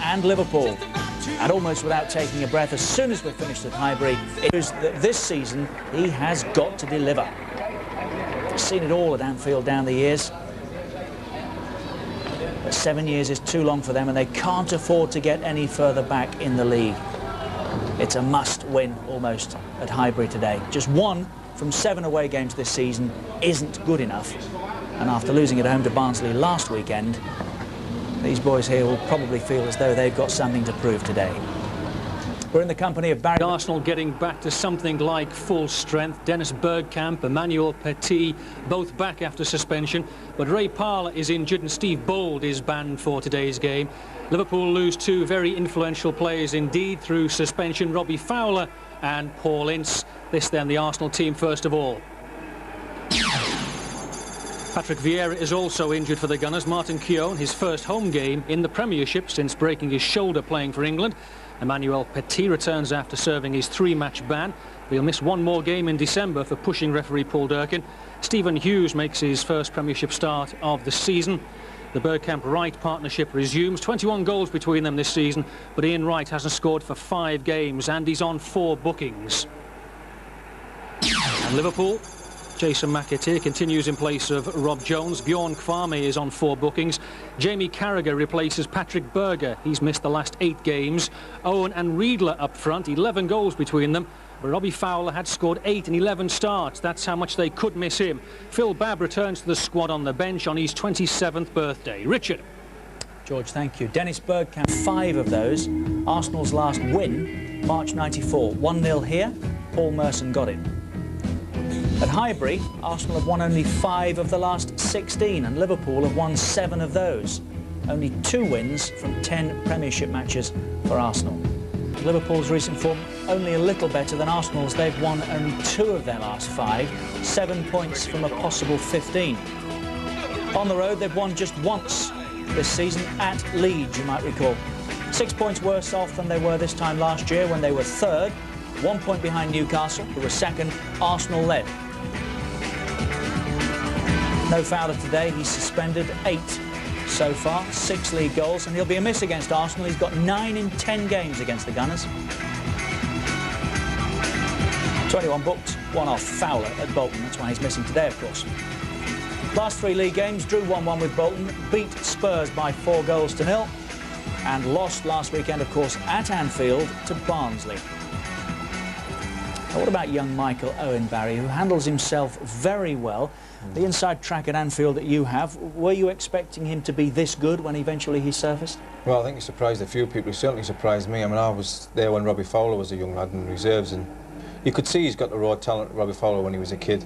and Liverpool. And almost without taking a breath, as soon as we're finished at Highbury, it is that this season he has got to deliver. He's seen it all at Anfield down the years. But 7 years is too long for them, and they can't afford to get any further back in the league. It's a must-win almost at Highbury today. Just 1 from 7 away games this season isn't good enough. And after losing at home to Barnsley last weekend, these boys here will probably feel as though they've got something to prove today. We're in the company of Barry. Arsenal getting back to something like full strength. Dennis Bergkamp, Emmanuel Petit, both back after suspension. But Ray Parlour is injured and Steve Bold is banned for today's game. Liverpool lose 2 very influential players indeed through suspension, Robbie Fowler and Paul Ince. This then the Arsenal team first of all. Patrick Vieira is also injured for the Gunners. Martin Keown, his first home game in the Premiership since breaking his shoulder playing for England. Emmanuel Petit returns after serving his 3-match ban. He'll miss 1 more game in December for pushing referee Paul Durkin. Stephen Hughes makes his first Premiership start of the season. The Bergkamp-Wright partnership resumes. 21 goals between them this season, but Ian Wright hasn't scored for 5 games and he's on 4 bookings. And Liverpool, Jason McAteer continues in place of Rob Jones. Bjorn Kvarme is on 4 bookings. Jamie Carragher replaces Patrick Berger. He's missed the last 8 games. Owen and Riedler up front, 11 goals between them. But Robbie Fowler had scored 8 in 11 starts. That's how much they could miss him. Phil Babb returns to the squad on the bench on his 27th birthday. Richard. George, thank you. Dennis Bergkamp, 5 of those. Arsenal's last win, March '94. 1-0 here. Paul Merson got it. At Highbury, Arsenal have won only 5 of the last 16, and Liverpool have won 7 of those. Only 2 wins from 10 Premiership matches for Arsenal. Liverpool's recent form only a little better than Arsenal's. They've won only 2 of their last 5, 7 points from a possible 15. On the road, they've won just once this season at Leeds, you might recall. 6 points worse off than they were this time last year when they were 3rd, 1 point behind Newcastle, who were 2nd, Arsenal led. No Fowler today. He's suspended 8 so far, 6 league goals, and he'll be a miss against Arsenal. He's got 9 in 10 games against the Gunners. 21 booked, 1 off. Fowler at Bolton. That's why he's missing today, of course. Last 3 league games, drew 1-1 with Bolton, beat Spurs by 4 goals to 0, and lost last weekend, of course, at Anfield to Barnsley. Now, what about young Michael Owen, Barry, who handles himself very well? The inside track at Anfield that you have, were you expecting him to be this good when eventually he surfaced? Well, I think he surprised a few people. He certainly surprised me. I mean, I was there when Robbie Fowler was a young lad in reserves, and you could see he's got the raw talent, Robbie Fowler, when he was a kid.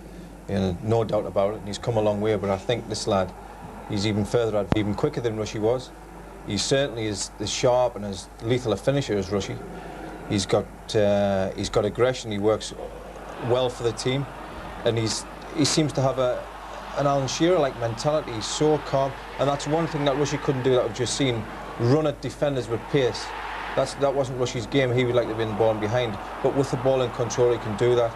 You know, no doubt about it, and he's come a long way, but I think this lad, he's even further, even quicker than Rushy was. He certainly is as sharp and as lethal a finisher as Rushy. He's got aggression, he works well for the team, and he seems to have an Alan Shearer-like mentality. He's so calm, and that's one thing that Rushy couldn't do that we've just seen, run at defenders with pace. That wasn't Rushy's game. He would like to be in the ball and behind, but with the ball in control he can do that.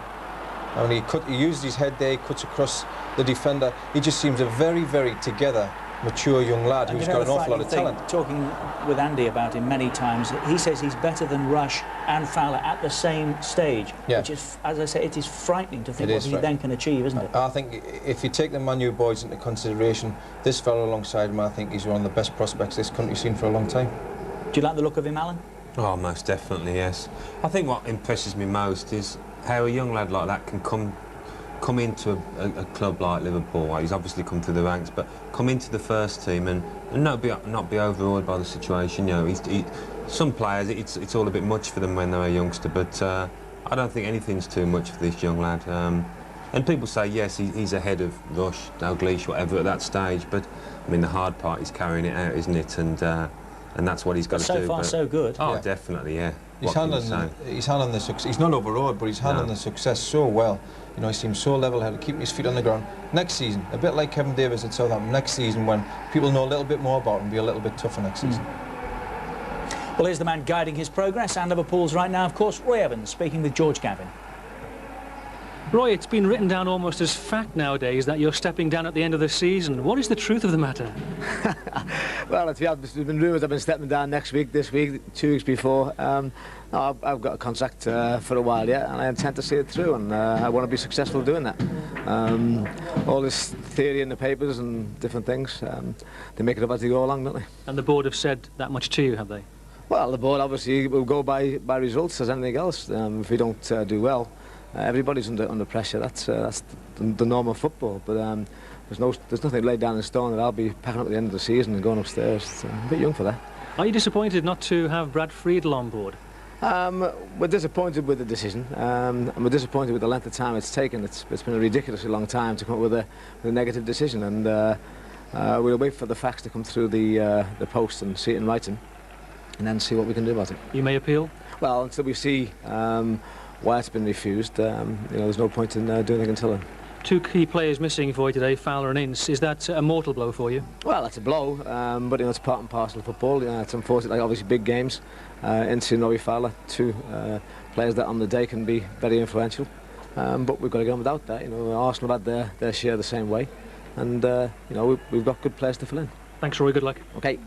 I mean, he used his head there, he cuts across the defender. He just seems a very, very together, mature young lad who's got an awful lot of talent. Talking with Andy about him many times, he says he's better than Rush and Fowler at the same stage, yeah. Which is, as I say, it is frightening to think what he then can achieve, isn't it? I think if you take the Man U boys into consideration, this fellow alongside him, I think he's one of the best prospects this country's seen for a long time. Do you like the look of him, Alan? Oh, most definitely, yes. I think what impresses me most is how a young lad like that can come into a club like Liverpool. He's obviously come through the ranks, but come into the first team and not be overawed by the situation. You know, some players, it's all a bit much for them when they're a youngster, but I don't think anything's too much for this young lad. And people say, yes, he's ahead of Rush, Dalglish, whatever at that stage, but I mean, the hard part is carrying it out, isn't it? And that's what he's got to do. So far, so good. Oh, yeah. Definitely, yeah. He's handling the success. He's not overawed, but he's handling the success so well. You know, he seems so level-headed, keeping his feet on the ground. Next season, a bit like Kevin Davis at Southampton, next season when people know a little bit more about him, be a little bit tougher next season. Well, here's the man guiding his progress and Liverpool's right now, of course, Roy Evans, speaking with George Gavin. Roy, it's been written down almost as fact nowadays that you're stepping down at the end of the season. What is the truth of the matter? Well, there's been rumours I've been stepping down next week, this week, 2 weeks before. No, I've got a contract for a while yet, and I intend to see it through, and I want to be successful doing that. All this theory in the papers and different things, they make it up as they go along, don't they? And the board have said that much to you, have they? Well, the board obviously will go by results as anything else. If we don't do well, everybody's under pressure. That's the norm of football. But there's nothing laid down in stone that I'll be packing up at the end of the season and going upstairs. It's a bit young for that. Are you disappointed not to have Brad Friedel on board? We're disappointed with the decision, and we're disappointed with the length of time it's taken. It's been a ridiculously long time to come up with a negative decision, and we'll wait for the facts to come through the post and see it in writing, and then see what we can do about it. You may appeal? Well, until we see why it's been refused, there's no point in doing anything until then. 2 key players missing for you today, Fowler and Ince. Is that a mortal blow for you? Well, that's a blow, but it's part and parcel of football. It's unfortunate, like obviously big games. Ince and Robbie Fowler, 2 players that on the day can be very influential. But we've got to go on without that. Arsenal had their share the same way, and we've got good players to fill in. Thanks, Roy. Good luck. Okay.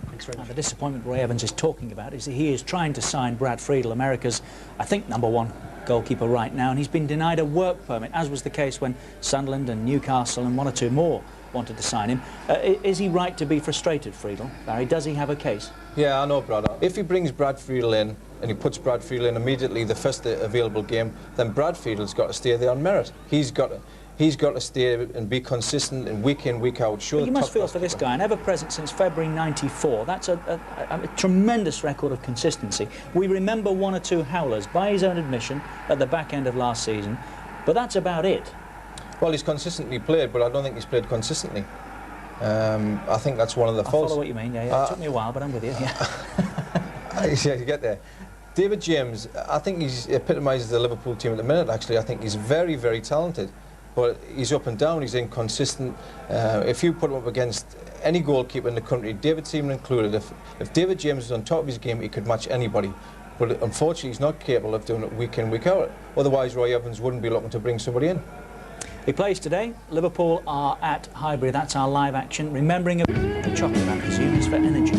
Thanks very much. The disappointment Roy Evans is talking about is that he is trying to sign Brad Friedel, America's, I think, #1 goalkeeper right now, and he's been denied a work permit, as was the case when Sunderland and Newcastle and 1 or 2 more wanted to sign him. Is he right to be frustrated, Friedel? Barry, does he have a case? Yeah, I know, Brad. If he brings Brad Friedel in, and he puts Brad Friedel in immediately the first available game, then Brad Friedel's got to stay there on merit. He's got to stay and be consistent and week in, week out. Sure, you must feel for this guy, an ever-present since February '94. That's a tremendous record of consistency. We remember 1 or 2 howlers, by his own admission, at the back end of last season, but that's about it. Well, he's consistently played, but I don't think he's played consistently. I think that's one of the faults. I follow what you mean, yeah. It took me a while, but I'm with you, yeah. Yeah, you get there. David James, I think he epitomises the Liverpool team at the minute, actually. I think he's very, very talented. But he's up and down, he's inconsistent. If you put him up against any goalkeeper in the country, David Seaman included, if David James was on top of his game, he could match anybody. But unfortunately, he's not capable of doing it week in, week out. Otherwise, Roy Evans wouldn't be looking to bring somebody in. He plays today. Liverpool are at Highbury. That's our live action. Remembering the chocolate, I presume, is for energy.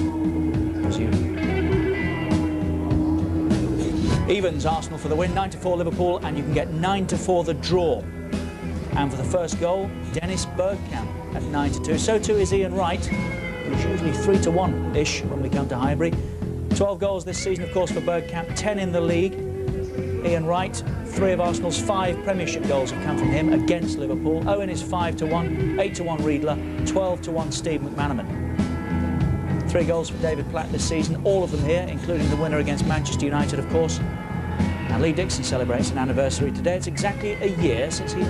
Evans, Arsenal for the win, 9-4 Liverpool, and you can get 9-4 the draw. And for the first goal, Dennis Bergkamp at 9-2. So too is Ian Wright, who's usually 3-1-ish when we come to Highbury. 12 goals this season, of course, for Bergkamp, 10 in the league. Ian Wright, 3 of Arsenal's 5 Premiership goals have come from him against Liverpool. Owen is 5-1, 8-1 Riedler, 12-1 Steve McManaman. 3 goals for David Platt this season, all of them here, including the winner against Manchester United, of course. And Lee Dixon celebrates an anniversary today. It's exactly a year since he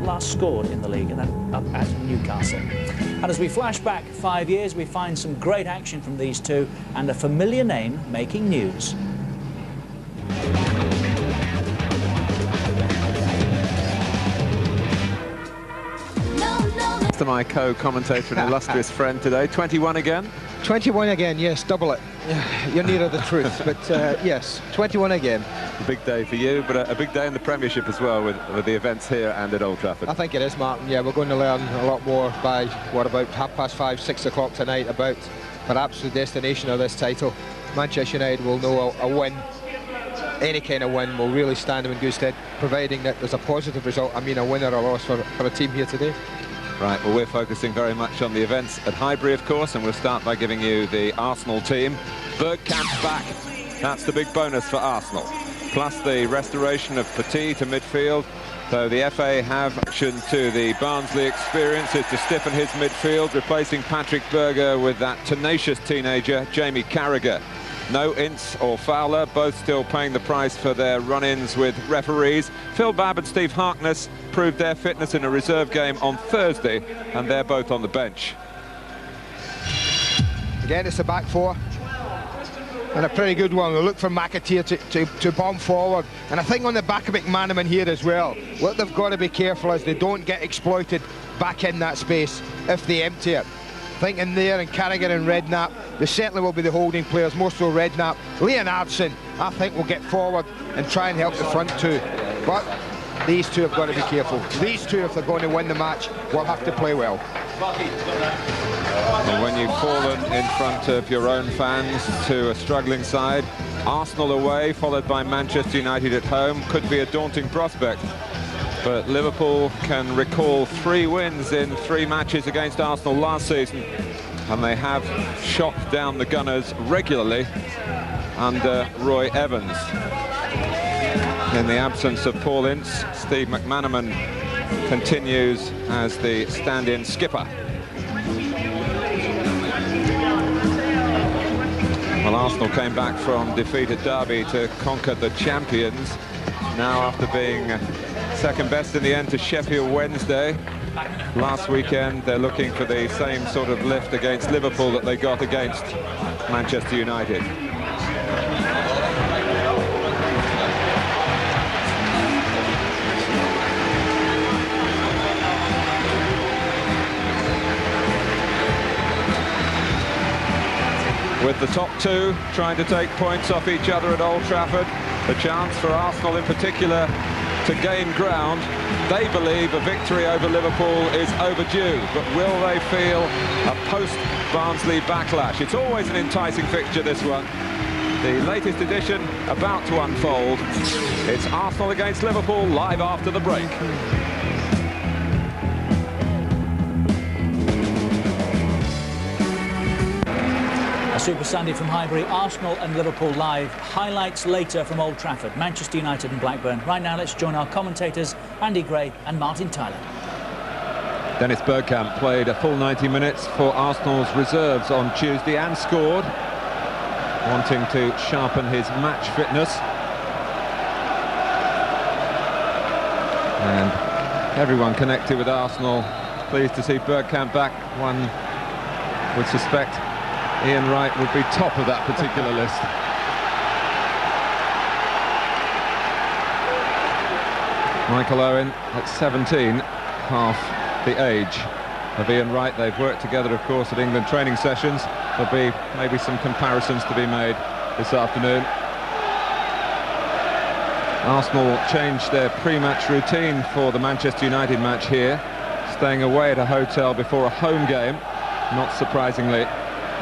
last scored in the league, and that up at Newcastle. And as we flash back 5 years, we find some great action from these two and a familiar name making news. To my co-commentator and illustrious friend today, 21 again? 21 again, yes, double it. You're nearer the truth, but yes, 21 again. A big day for you, but a big day in the Premiership as well with the events here and at Old Trafford. I think it is, Martin. Yeah, we're going to learn a lot more by, what, about 5:30, 6 o'clock tonight about perhaps the destination of this title. Manchester United will know a win. Any kind of win will really stand them in good stead, providing that there's a positive result. I mean, a win or a loss for a team here today. Right, well, we're focusing very much on the events at Highbury, of course, and we'll start by giving you the Arsenal team. Bergkamp's back. That's the big bonus for Arsenal. Plus the restoration of Petit to midfield. So the FA have action to the Barnsley experience is to stiffen his midfield, replacing Patrick Berger with that tenacious teenager, Jamie Carragher. No Ince or Fowler, both still paying the price for their run-ins with referees. Phil Babb and Steve Harkness proved their fitness in a reserve game on Thursday, and they're both on the bench. Again, it's the back four, and a pretty good one. We'll look for McAteer to bomb forward, and I think on the back of McManaman here as well. What they've got to be careful is they don't get exploited back in that space if they empty it. I think in there, and Carragher and Redknapp, they certainly will be the holding players, more so Redknapp. Leonardson, I think, will get forward and try and help the front two. But these two have got to be careful. These two, if they're going to win the match, will have to play well. And when you've fallen in front of your own fans to a struggling side, Arsenal away, followed by Manchester United at home, could be a daunting prospect. But Liverpool can recall 3 wins in 3 matches against Arsenal last season, and they have shot down the Gunners regularly under Roy Evans. In the absence of Paul Ince, Steve McManaman continues as the stand-in skipper. Well, Arsenal came back from defeat at Derby to conquer the champions. Now, after being second best in the end to Sheffield Wednesday last weekend, they're looking for the same sort of lift against Liverpool that they got against Manchester United. With the top 2 trying to take points off each other at Old Trafford, a chance for Arsenal in particular to gain ground. They believe a victory over Liverpool is overdue, but will they feel a post-Barnsley backlash? It's always an enticing fixture, this one. The latest edition about to unfold. It's Arsenal against Liverpool, live after the break. Super Sunday from Highbury, Arsenal and Liverpool live. Highlights later from Old Trafford, Manchester United and Blackburn. Right now, let's join our commentators, Andy Gray and Martin Tyler. Dennis Bergkamp played a full 90 minutes for Arsenal's reserves on Tuesday and scored, wanting to sharpen his match fitness. And everyone connected with Arsenal pleased to see Bergkamp back. One would suspect Ian Wright would be top of that particular list. Michael Owen at 17, half the age of Ian Wright. They've worked together, of course, at England training sessions. There'll be maybe some comparisons to be made this afternoon. Arsenal changed their pre-match routine for the Manchester United match here, staying away at a hotel before a home game. Not surprisingly,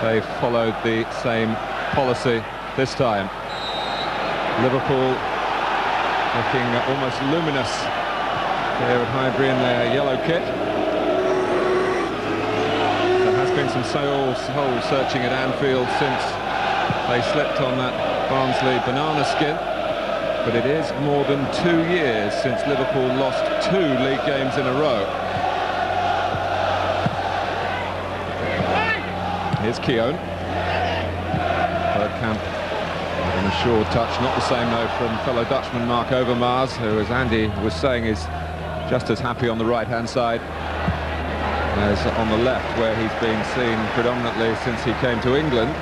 they followed the same policy this time. Liverpool looking almost luminous here at Highbury in their yellow kit. There has been some soul searching at Anfield since they slipped on that Barnsley banana skin, but it is more than 2 years since Liverpool lost 2 league games in a row. Here's Keown. Bergkamp, an assured touch, not the same though from fellow Dutchman Mark Overmars, who, as Andy was saying, is just as happy on the right-hand side as on the left, where he's been seen predominantly since he came to England.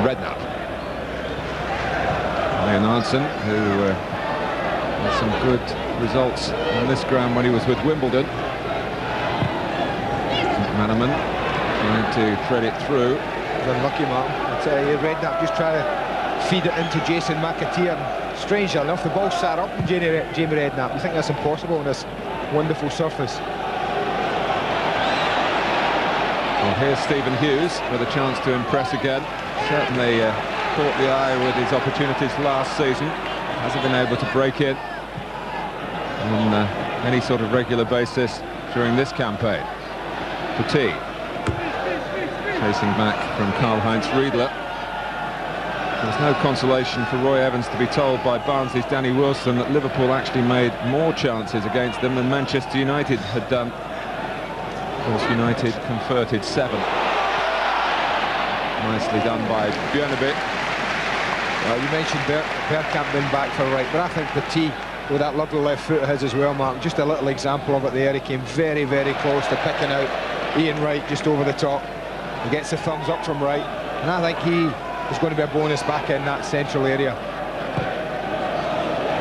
Redknapp. Leonardson, who had some good results on this ground when he was with Wimbledon. McManaman trying to thread it through. Unlucky, Martin. I tell you, Redknapp just trying to feed it into Jason McAteer. Strangely enough, the ball sat up in Jamie Redknapp. You think that's impossible on this wonderful surface? Well, here's Stephen Hughes with a chance to impress again. Certainly caught the eye with his opportunities last season. Hasn't been able to break in on any sort of regular basis during this campaign. Petit chasing back from Karl-Heinz Riedler. There's no consolation for Roy Evans to be told by Barnsley's Danny Wilson that Liverpool actually made more chances against them than Manchester United had done. Of course, United converted 7. Nicely done by Björnebæk. You mentioned Bergkamp being back for right, but I think Petit, with that lovely left foot of his as well, Mark, just a little example of it there. He came very, very close to picking out Ian Wright just over the top. He gets the thumbs up from Wright, and I think he is going to be a bonus back in that central area.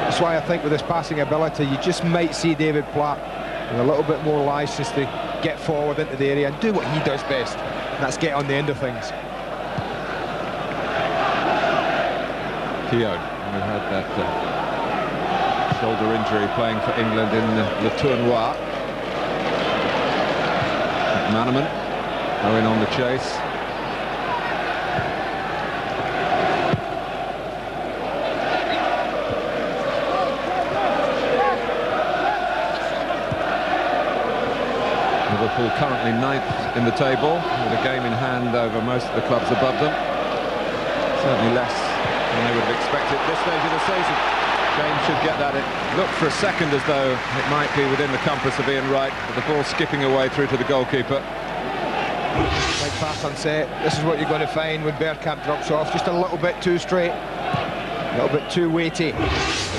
That's why I think with his passing ability, you just might see David Platt with a little bit more license to get forward into the area and do what he does best, Let's get on the end of things. Keown, who had that shoulder injury playing for England in Le Tournoi. McManaman going on the chase. Liverpool currently 9th in the table, with a game in hand over most of the clubs above them. Certainly less than they would have expected at this stage of the season. James should get that. It looked for a second as though it might be within the compass of Ian Wright, but the ball skipping away through to the goalkeeper. Like Farson said, this is what you're going to find when Bergkamp drops off. Just a little bit too straight, a little bit too weighty.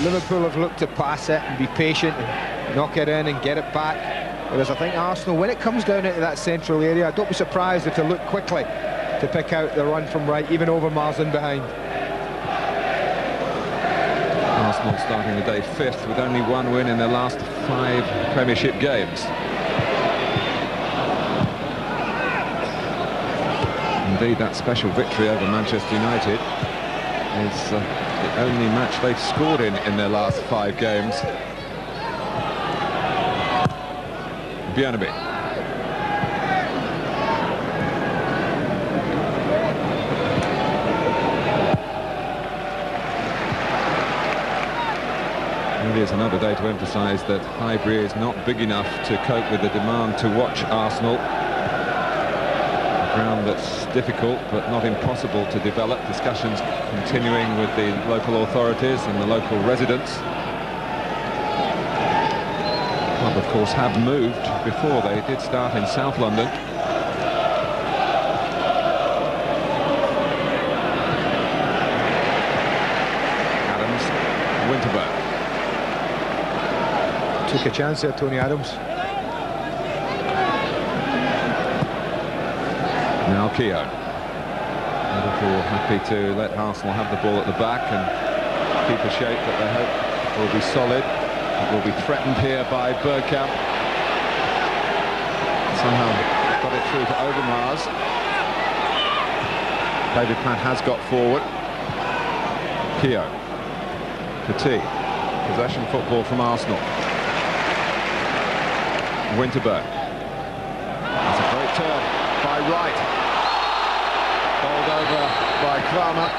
Liverpool have looked to pass it and be patient and knock it in and get it back. Whereas I think Arsenal, when it comes down into that central area, don't be surprised if they look quickly to pick out the run from right, even over Marsden behind. Arsenal starting the day 5th with only 1 win in their last 5 Premiership games. Indeed, that special victory over Manchester United is the only match they've scored in their last 5 games. Björneby. It is another day to emphasise that Highbury is not big enough to cope with the demand to watch Arsenal. A ground that's difficult but not impossible to develop. Discussions continuing with the local authorities and the local residents. The club, of course, have moved before. They did start in South London. Adams, Winterberg. Took a chance there, Tony Adams. Now Keown. Liverpool happy to let Arsenal have the ball at the back and keep a shape that they hope will be solid. It will be threatened here by Bergkamp. Somehow got it through to Overmars. David Platt has got forward. Keown. Petit. Possession football from Arsenal. Winterberg. That's a great turn by Wright. Bowled over by Kramer.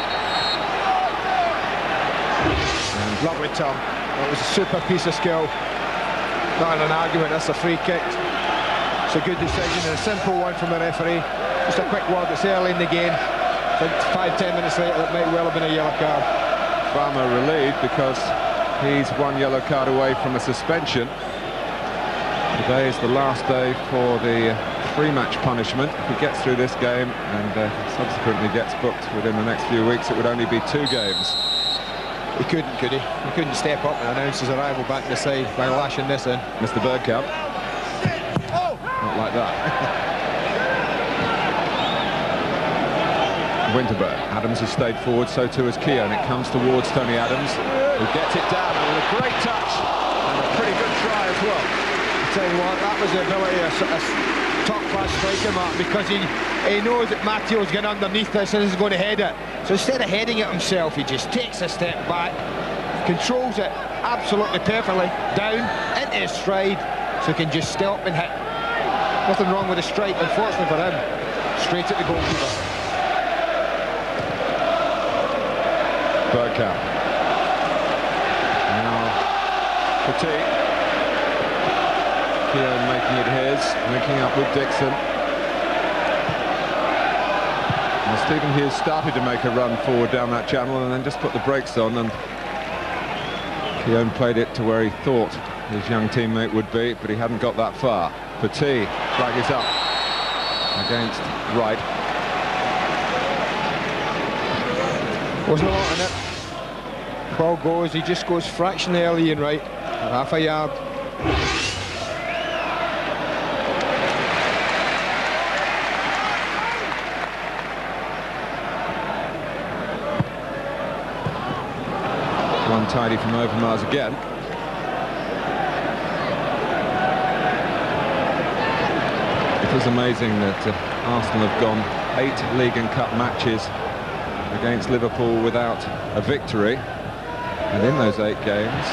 And lovely turn. That was a super piece of skill. Not an argument, that's a free kick. It's a good decision and a simple one from the referee. Just a quick word, it's early in the game. I think 5-10 minutes later that might well have been a yellow card. Kramer relieved because he's 1 yellow card away from a suspension. Today is the last day for the 3-match punishment. If he gets through this game and subsequently gets booked within the next few weeks, it would only be 2 games. He couldn't, could he? He couldn't step up and announce his arrival back in the side by lashing this in. Mr. Bergkamp. Not like that. Winterberg. Adams has stayed forward, so too has Keown. It comes towards Tony Adams, who gets it down with a great touch and a pretty good try as well. I'll tell you what, that was the ability of a top-class striker, Mark, because he knows that Matteo's going underneath this and is going to head it. So instead of heading it himself, he just takes a step back, controls it absolutely perfectly, down into his stride, so he can just stop and hit. Nothing wrong with the strike, unfortunately for him. Straight at the goalkeeper. Bergkamp. Now Petit. Keown making it his, linking up with Dixon. Well, Stephen Hughes started to make a run forward down that channel and then just put the brakes on, and Keown played it to where he thought his young teammate would be, but he hadn't got that far. Petit, flag is up against Wright. Wasn't a lot in it. Ball goes, he just goes fractionally early and right, half a yard. Tidy from Overmars again. It is amazing that Arsenal have gone 8 League and Cup matches against Liverpool without a victory, and in those 8 games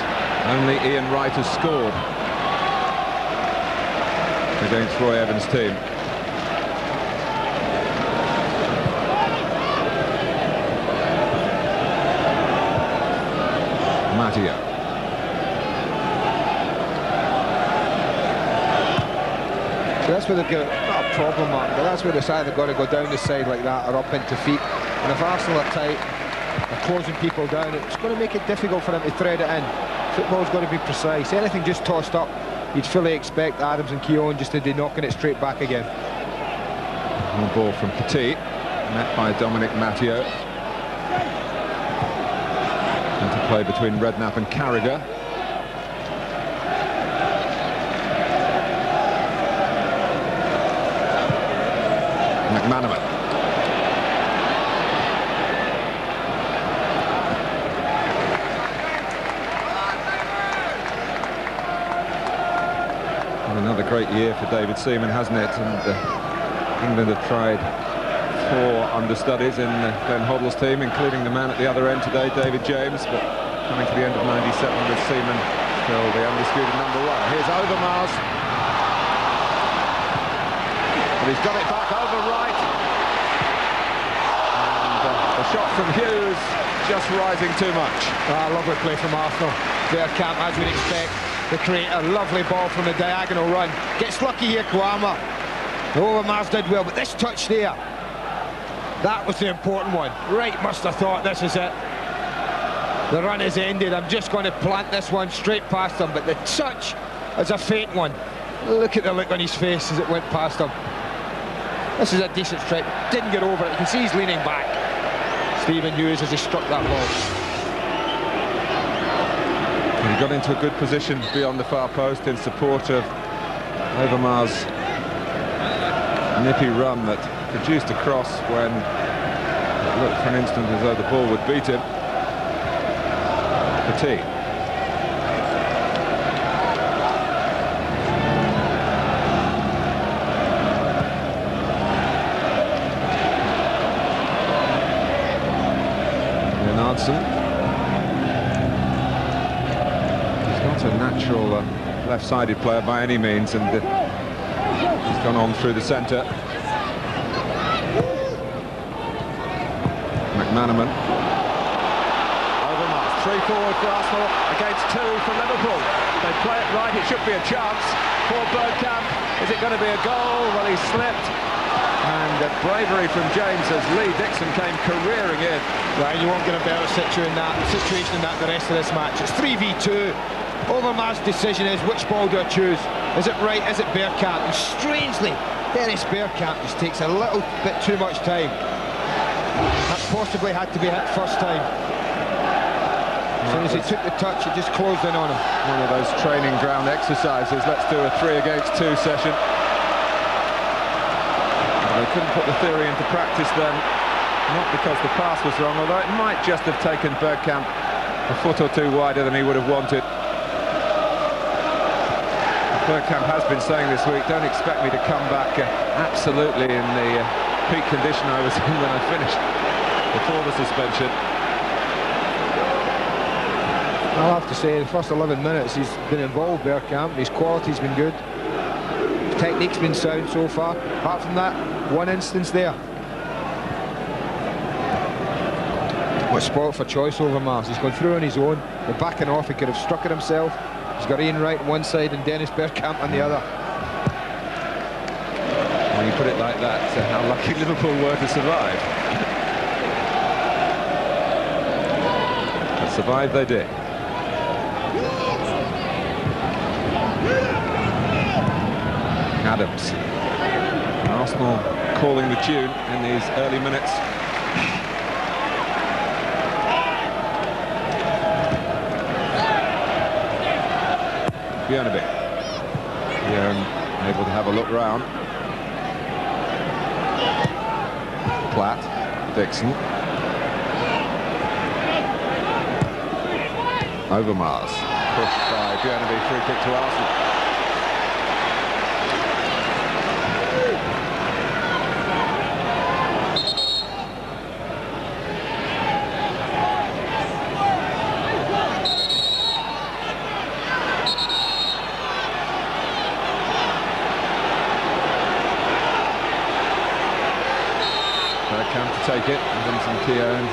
only Ian Wright has scored against Roy Evans' team. Matteo. So that's where they've got not a problem, Martin, but that's where they've either got to go down the side like that or up into feet. And if Arsenal are tight, they're closing people down, it's going to make it difficult for them to thread it in. Football's got to be precise. Anything just tossed up, you'd fully expect Adams and Keown just to be knocking it straight back again. And the ball from Petit, met by Dominic Matteo. Play between Redknapp and Carragher. McManaman. And another great year for David Seaman, hasn't it? And England have tried 4 understudies in Glenn Hoddle's team, including the man at the other end today, David James, but coming to the end of 97 with Seaman still the undisputed #1. Here's Overmars. And he's got it back over right. And the shot from Hughes just rising too much. Lovely play from Arsenal. Bergkamp, as we'd expect, to create a lovely ball from the diagonal run. Gets lucky here, Kouama. Overmars did well, but this touch there, that was the important one. Wright must have thought, this is it. The run is ended. I'm just going to plant this one straight past him. But the touch is a faint one. Look at the look on his face as it went past him. This is a decent strike. Didn't get over it. You can see he's leaning back. Stephen Hughes as he struck that ball. And he got into a good position beyond the far post in support of Overmars' nippy run that produced a cross when it looked for an instant as though the ball would beat him. Petit. Leonardson. He's not a natural left-sided player by any means, and he's gone on through the centre. McManaman. Overmars, 3 forward for Arsenal against 2 for Liverpool. They play it right, it should be a chance for Bergkamp. Is it going to be a goal? Well, he slipped. And bravery from James as Lee Dixon came careering in. Right, you won't get a better situation in that the rest of this match. It's 3v2. Overmars' decision is, which ball do I choose? Is it Wright? Is it Bergkamp? And strangely, Dennis Bergkamp just takes a little bit too much time. That possibly had to be hit first time. As soon as he took the touch, it just closed in on him. One of those training ground exercises. Let's do a 3 against 2 session. Well, they couldn't put the theory into practice then, not because the pass was wrong, although it might just have taken Bergkamp a foot or 2 wider than he would have wanted. Bergkamp has been saying this week, don't expect me to come back absolutely in the peak condition I was in when I finished before the suspension. I'll have to say, the first 11 minutes he's been involved, Bergkamp. His quality's been good. His technique's been sound so far. Apart from that, one instance there. What spoiled for choice Overmars. He's gone through on his own. They're backing off. He could have struck it himself. He's got Ian Wright on one side and Dennis Bergkamp on the other. When you put it like that, how lucky Liverpool were to survive. But survive they did. Adams. Arsenal calling the tune in these early minutes. Björneby. Able to have a look round. Platt, Dixon. Overmars. Pushed by Björneby, free kick to Arsenal. Bergkamp to take it. Adams and Keown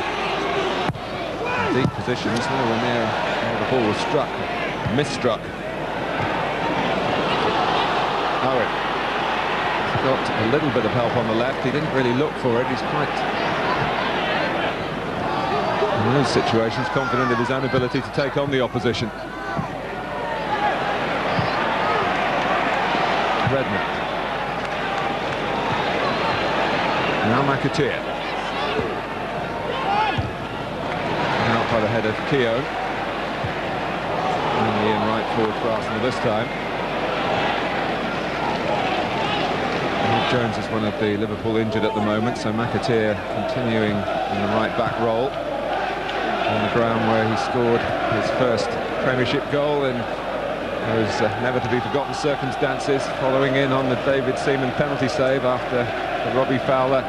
in deep positions, nowhere near where the ball was struck, misstruck. Owen got a little bit of help on the left. He didn't really look for it. He's quite, in those situations, confident of his own ability to take on the opposition. Redknapp. Now McAteer. Out by the head of Keown. And in right forward for Arsenal this time. Jones is one of the Liverpool injured at the moment, so McAteer continuing in the right back role on the ground where he scored his first Premiership goal in those never to be forgotten circumstances, following in on the David Seaman penalty save after the Robbie Fowler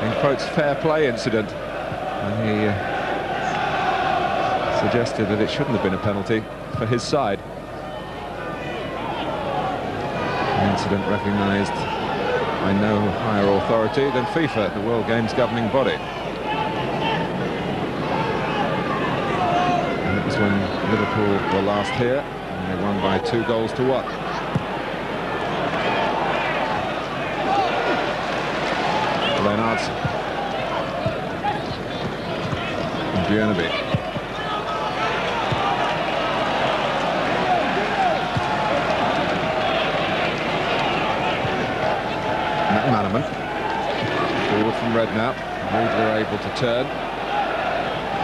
in quotes fair play incident, and he suggested that it shouldn't have been a penalty for his side. An incident recognised by no higher authority than FIFA, the World Games governing body. And it was when Liverpool were last here, and they won by 2-1. Leonardson. And Björneby. McManaman. Forward from Redknapp. Riedler able to turn.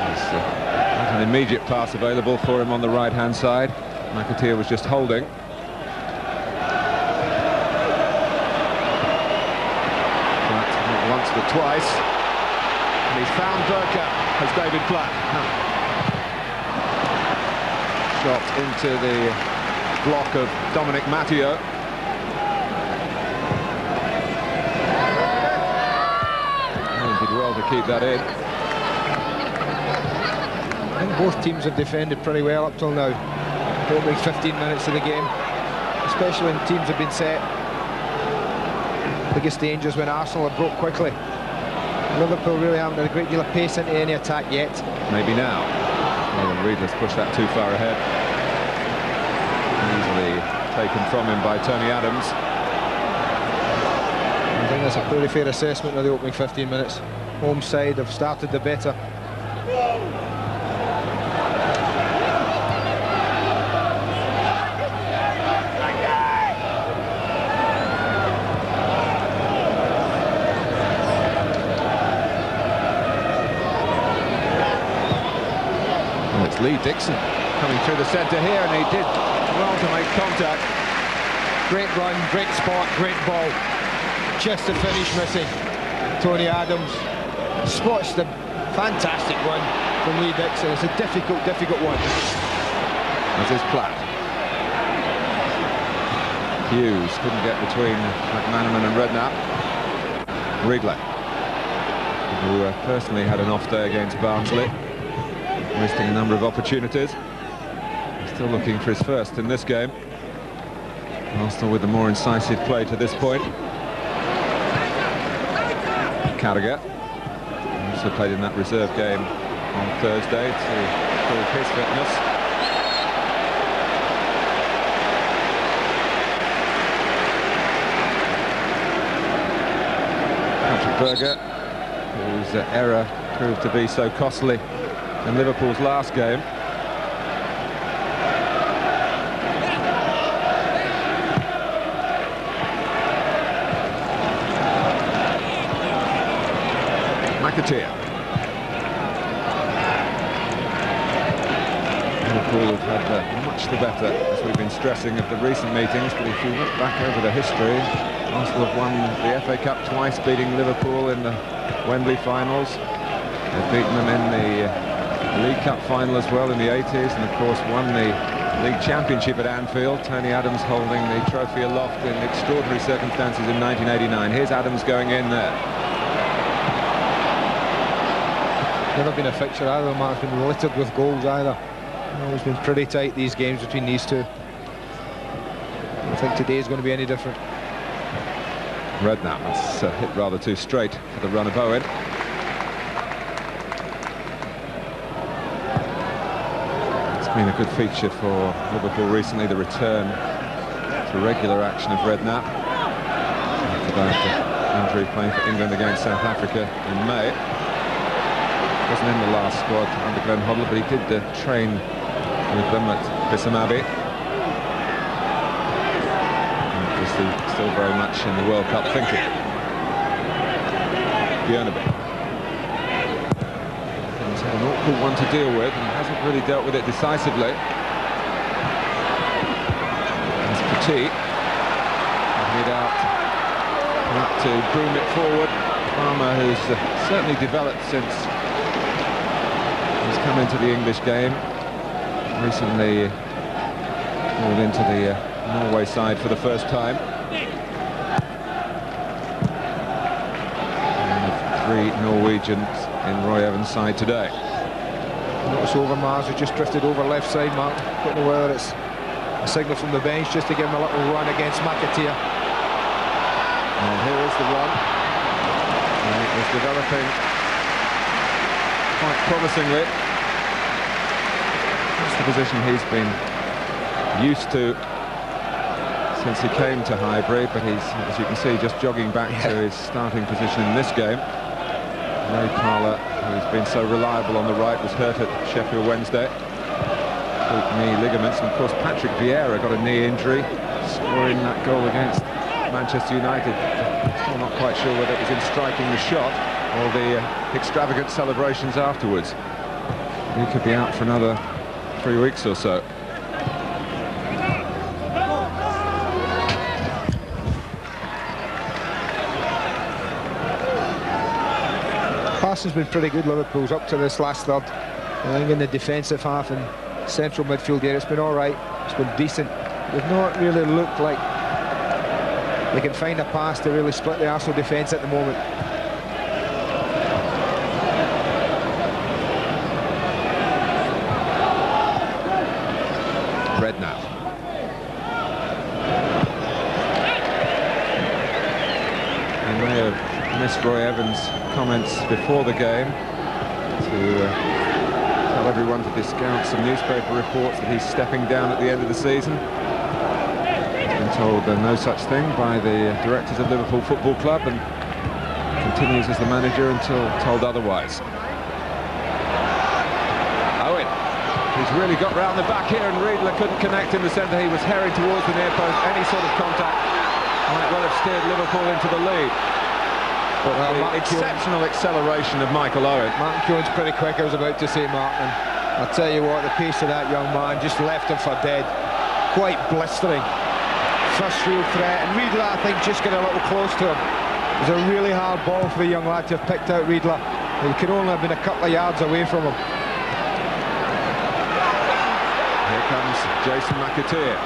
There's not an immediate pass available for him on the right-hand side. McAteer was just holding. But not once but twice. And he's found Bergkamp as David Platt. Shot into the block of Dominic Matteo. Well to keep that in. I think both teams have defended pretty well up till now. The opening 15 minutes of the game, especially when teams have been set. Biggest dangers when Arsenal have broke quickly. Liverpool really haven't had a great deal of pace into any attack yet. Maybe now. Well, Riedler's pushed that too far ahead. Easily taken from him by Tony Adams. I think that's a pretty fair assessment of the opening 15 minutes. Home side have started the better. Well, it's Lee Dixon coming through the centre here, and he did well to make contact. Great run, great spot, great ball. Just the finish missing. Tony Adams spots the fantastic one from Lee Dixon. It's a difficult one. As is Platt. Hughes couldn't get between McManaman and Redknapp. Riedler, who personally had an off day against Barnsley, wasting a number of opportunities. Still looking for his first in this game. Arsenal with the more incisive play to this point. Carragher also played in that reserve game on Thursday to prove his fitness. Patrick Berger, whose error proved to be so costly in Liverpool's last game. McAteer. Liverpool have had much the better, as we've been stressing, of the recent meetings, but if you look back over the history, Arsenal have won the FA Cup twice, beating Liverpool in the Wembley finals. They've beaten them in the League Cup final as well in the 80s, and of course won the League Championship at Anfield. Tony Adams holding the trophy aloft in extraordinary circumstances in 1989. Here's Adams going in there. Never been a fixture either, man. It's been littered with goals either. It's been pretty tight, these games between these two. I don't think today's going to be any different. Redknapp, that's hit rather too straight for the run of Owen. been a good feature for Liverpool recently, the return to regular action of Redknapp. After that injury playing for England against South Africa in May. Wasn't in the last squad under Glenn Hoddle, but he did train with them at Bissamabi. Obviously still very much in the World Cup thinking. Bjorneby. He's had an awkward one to deal with and hasn't really dealt with it decisively. There's Petit. Head out to boom it forward. Palmer, who's certainly developed since he's come into the English game. Recently moved into the Norway side for the first time. And 3 Norwegians in Roy Evans' side today. Notice Overmars has just drifted over left side, Mark. Don't know whether it's a signal from the bench just to give him a little run against McAteer. And here is the run. And it was developing quite promisingly. That's the position he's been used to since he came to Highbury, but he's, as you can see, just jogging back to his starting position in this game. Ray Parlour, who's been so reliable on the right, was hurt at Sheffield Wednesday. Weak knee ligaments, and of course Patrick Vieira got a knee injury, scoring that goal against Manchester United. Still not quite sure whether it was in striking the shot or the extravagant celebrations afterwards. He could be out for another 3 weeks or so. Passing's been pretty good, Liverpool's, up to this last third. I think in the defensive half and central midfield area, it's been all right. It's been decent. They've not really looked like they can find a pass to really split the Arsenal defence at the moment. Redknapp. He may have missed Roy Evans' comments before the game to tell everyone to discount some newspaper reports that he's stepping down at the end of the season. He's been told no such thing by the directors of Liverpool Football Club and continues as the manager until told otherwise. Owen. He's really got round the back here, and Riedler couldn't connect in the centre. He was herring towards the near post. Any sort of contact might well have steered Liverpool into the lead. But the exceptional acceleration of Michael Owen. Martin Keown's pretty quick, I was about to say, Martin. I'll tell you what, the pace of that young man just left him for dead. Quite blistering. First real threat, and Riedler, I think, just got a little close to him. It was a really hard ball for the young lad to have picked out Riedler. He could only have been a couple of yards away from him. Here comes Jason McAteer.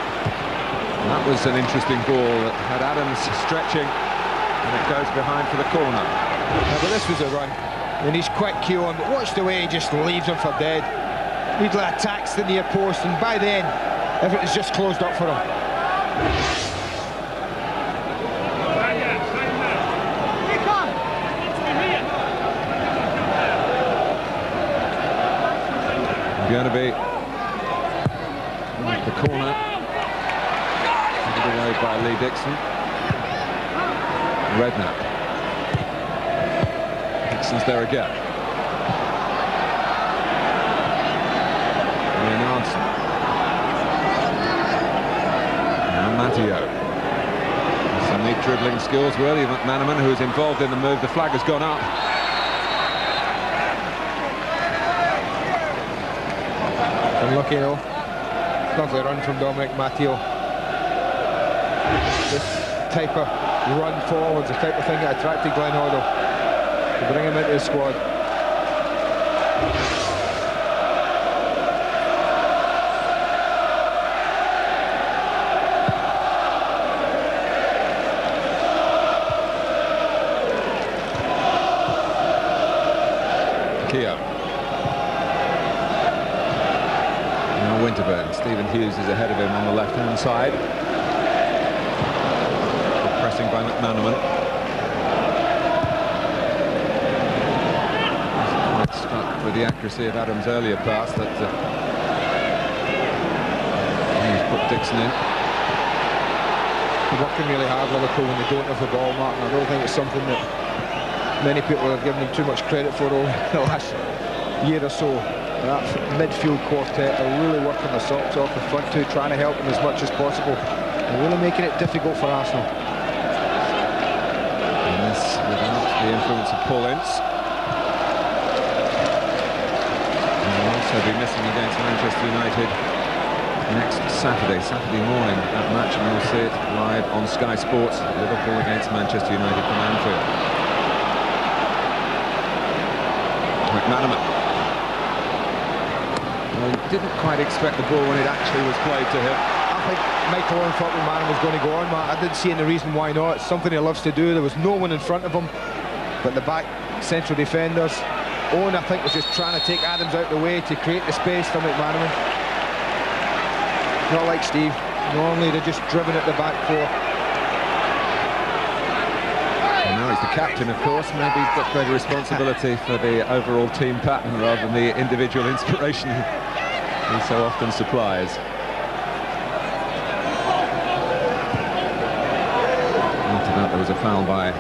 That was an interesting ball that had Adams stretching, and it goes behind for the corner. Yeah, but this was a run, and he's quick, Keown, but watch the way he just leaves him for dead. Riedler attacks the near post, and by then, everything's just closed up for him. Going to be the corner, away by Lee Dixon. Redknapp. Dixon's there again. Leonardson. Now Matteo. Some neat dribbling skills, really. McManaman, who is involved in the move. The flag has gone up. Unlucky though. Lovely run from Dominic Matteo. This type of run forwards, the type of thing that attracted Glenn Hoddle to bring him into the squad. Keogh. Winterburn. Stephen Hughes is ahead of him on the left-hand side. Good pressing by McManaman. Quite struck with the accuracy of Adams' earlier pass that Dixon in. They're working really hard, Liverpool, when they don't have the ball, Martin. I don't think it's something that many people have given them too much credit for over the last year or so. That midfield quartet are really working their socks off. The front two trying to help them as much as possible and really making it difficult for Arsenal. And this without the influence of Paul Ince. And will also be missing against Manchester United next Saturday morning, that match, and you'll see it live on Sky Sports. Liverpool against Manchester United from Anfield. McManaman. Well, he didn't quite expect the ball when it actually was played to him. I think Michael Owen thought McManaman was going to go on, Matt. I didn't see any reason why not. It's something he loves to do. There was no one in front of him but the back central defenders. Owen, I think, was just trying to take Adams out of the way to create the space for McManaman. Not like Steve. Normally they're just driven at the back four. And now he's the captain, of course. Maybe he's got greater responsibility for the overall team pattern rather than the individual inspiration he so often supplies. After that, there was a foul by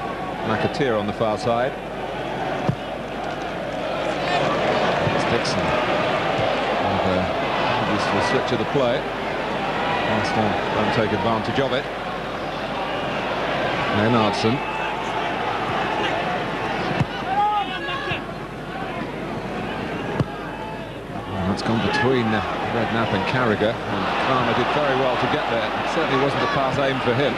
McAteer on the far side. It's Dixon. And useful switch of the play. Arsenal don't take advantage of it. Leonardson. That's gone between Redknapp and Carragher, and Kramer did very well to get there. It certainly wasn't a pass aimed for him.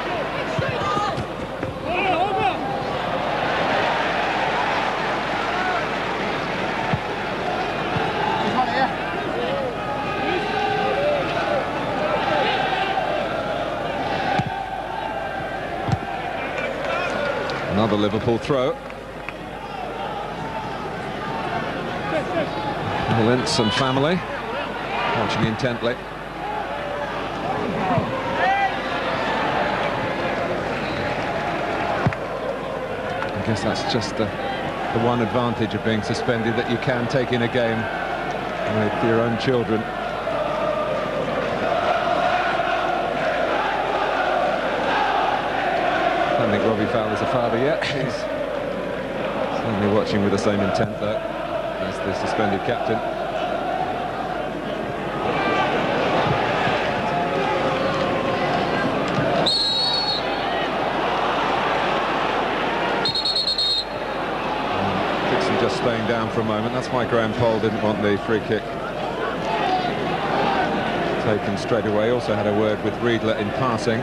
Another Liverpool throw. Lentz and family watching intently. I guess that's just the one advantage of being suspended, that you can take in a game with your own children. I don't think Robbie Fowler's a father yet. He's certainly watching with the same intent, though, as the suspended captain. Dixon just staying down for a moment. That's why Graham Poll didn't want the free kick taken straight away. Also had a word with Riedler in passing.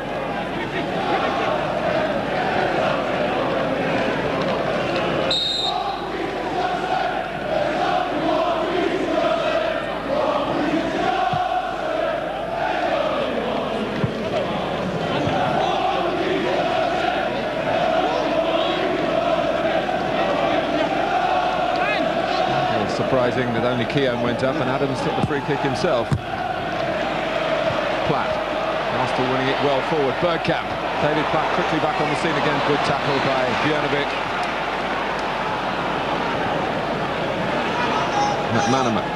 Surprising that only Keown went up and Adams took the free kick himself. Platt, Arsenal winning it well forward. Bergkamp, David Platt quickly back on the scene again. Good tackle by Björnovic. McManaman.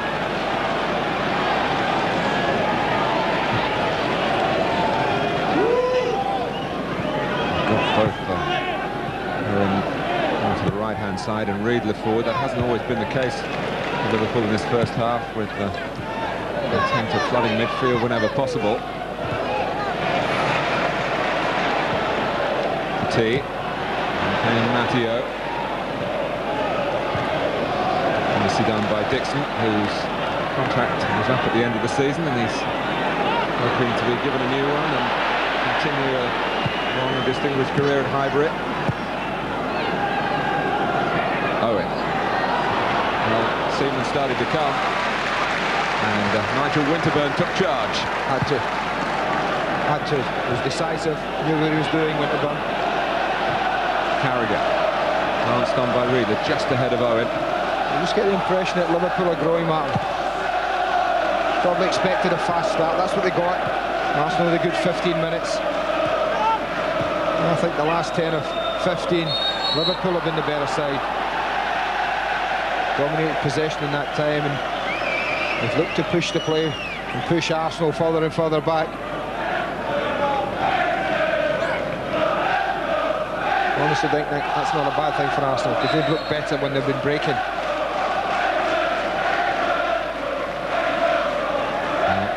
Got both onto the right-hand side and Riedler forward. That hasn't always been the case for Liverpool in this first half, with the attempt of flooding midfield whenever possible. T and Matteo. Nicely done by Dixon, whose contract was up at the end of the season, and he's hoping to be given a new one and continue a long and distinguished career at Highbury. Owen. Well, Seaman started to come, and Nigel Winterburn took charge. Had to. He was decisive, knew what he was doing, Winterburn. Carragher. Glanced on by Riedler, just ahead of Owen. You just get the impression that Liverpool are growing, Martin. Probably expected a fast start. That's what they got. Arsenal had a good 15 minutes. And I think the last 10 or 15, Liverpool have been the better side. Dominated possession in that time, and they've looked to push the play and push Arsenal further and further back. I honestly think that's not a bad thing for Arsenal, because they've looked better when they've been breaking.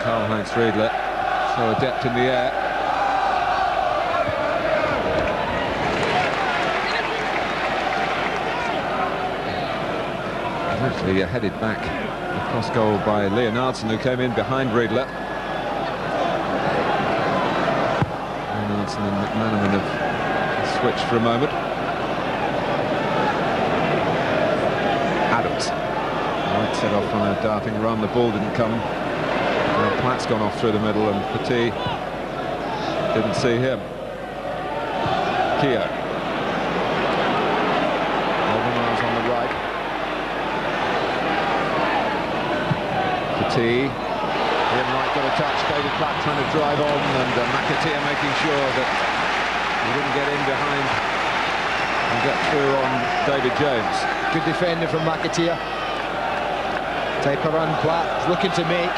Karl-Heinz Riedle, so adept in the air. Actually headed back across goal by Leonardson, who came in behind Riedle. Leonardson and McManaman have switched for a moment. Adams might set off on a darting run, the ball didn't come. Platt's gone off through the middle and Petit didn't see him. Keogh. Overmars on the right. Petit. Ian Wright got a touch, David Platt trying to drive on, and McAteer making sure that he didn't get in behind and get through on David Jones. Good defending from McAteer. Type of run Platt is looking to make.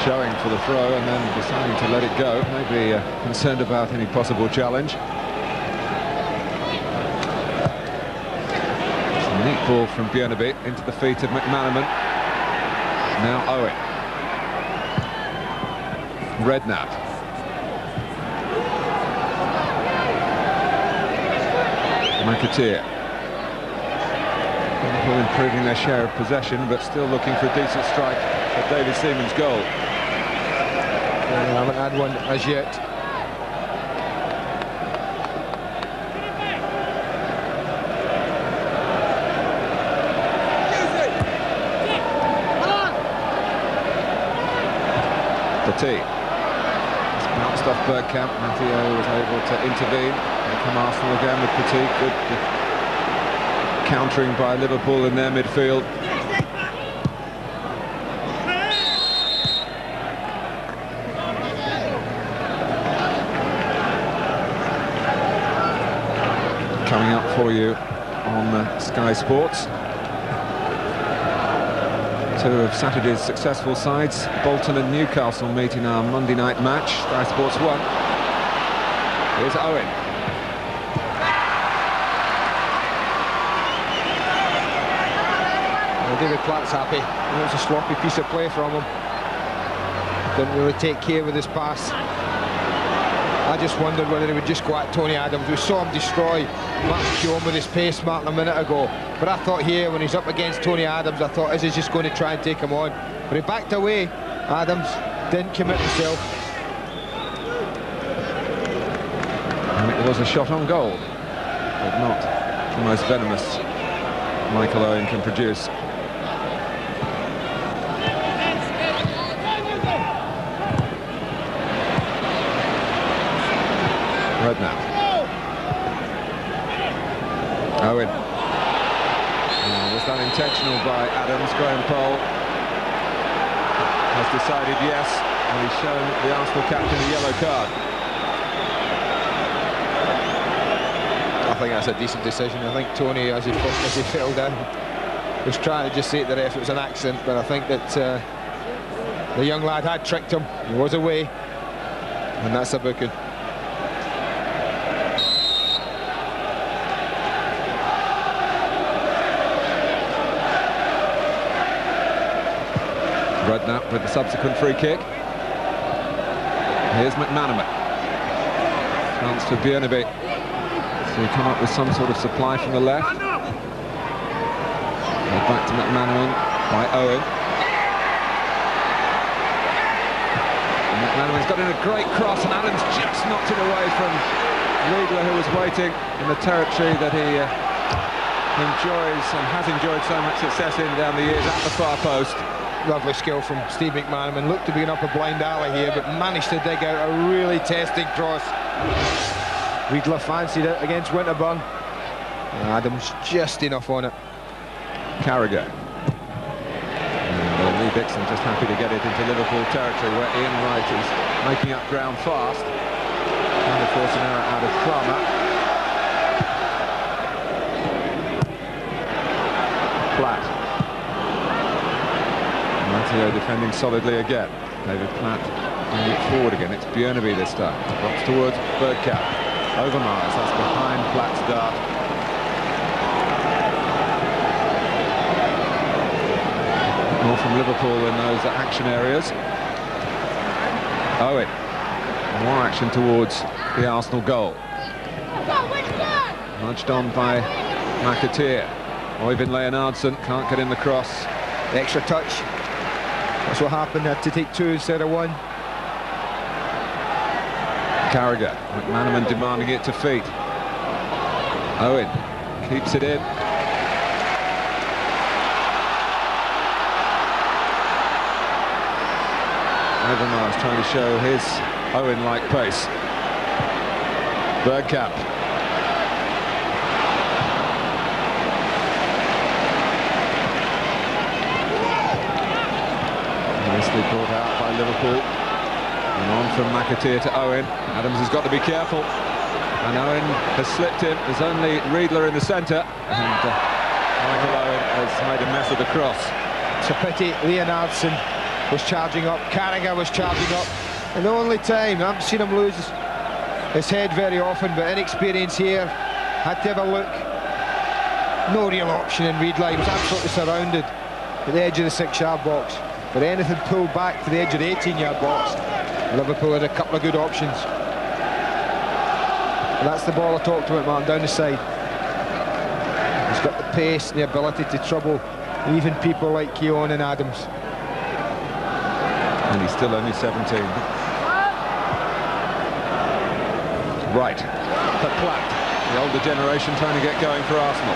Showing for the throw and then deciding to let it go, maybe concerned about any possible challenge. It's a neat ball from Björneby into the feet of McManaman. Now Owen. Redknapp. McAteer. Liverpool improving their share of possession, but still looking for a decent strike at David Seaman's goal. I haven't had one as yet. Petit. It's bounced off Bergkamp. Matteo was able to intervene. Here come Arsenal again with Petit. Good countering by Liverpool in their midfield. Coming up for you on Sky Sports. Two of Saturday's successful sides, Bolton and Newcastle, meet in our Monday night match. Sky Sports 1. Here's Owen. Well, David Platt's happy. It was a sloppy piece of play from him. Didn't really take care with his pass. I just wondered whether he would just go at Tony Adams. We saw him destroy Martin Keown with his pace, Martin, a minute ago. But I thought here, when he's up against Tony Adams, I thought, is he just going to try and take him on? But he backed away. Adams didn't commit himself. And it was a shot on goal, but not the most venomous Michael Owen can produce. Redknapp. Owen. Was that intentional by Adams? Graham Poll has decided yes, and he's shown the Arsenal captain a yellow card. I think that's a decent decision. I think Tony, as he fell down, was trying to just say to the ref it was an accident, but I think that the young lad had tricked him. He was away, and that's a booking. Redknapp with the subsequent free kick. Here's McManaman. Chance for Björneby to come up with some sort of supply from the left. Back to McManaman by Owen. And McManaman's got in a great cross, and Adams just knocked it away from Riedle, who was waiting in the territory that he enjoys and has enjoyed so much success in down the years at the far post. Lovely skill from Steve McManaman. Looked to be in up a blind alley here, but managed to dig out a really testing cross. Riedle fancied it against Winterburn. Adams just enough on it. Carragher. Lee Dixon just happy to get it into Liverpool territory, where Ian Wright is making up ground fast. Trying to force an error out of Kramer. Platt. Matteo defending solidly again. David Platt bringing it forward again. It's Björneby this time. Drops towards Bergkamp. Overmars, that's behind Platt's dart. More from Liverpool in those action areas. Owen. More action towards the Arsenal goal. Nudged on by McAteer. Oyvind Leonardson can't get in the cross. The extra touch. That's what happened. Had to take 2 instead of 1. Carragher. McManaman demanding it to feet. Owen keeps it in. Overmars trying to show his Owen-like pace. Bergkamp. Nicely brought out by Liverpool. And on from McAteer to Owen. Adams has got to be careful. And Owen has slipped in. There's only Riedler in the centre. And Michael Owen has made a mess of the cross. It's a pity Leonardson was charging up, Carragher was charging up, and the only time, I haven't seen him lose his head very often, but inexperience here, had to have a look. No real option in Riedler, he was absolutely surrounded at the edge of the 6-yard box. But anything pulled back to the edge of the 18-yard box, Liverpool had a couple of good options. And that's the ball I talked about, Martin, down the side. He's got the pace and the ability to trouble even people like Keown and Adams. And he's still only 17. Right, for Platt, the older generation trying to get going for Arsenal.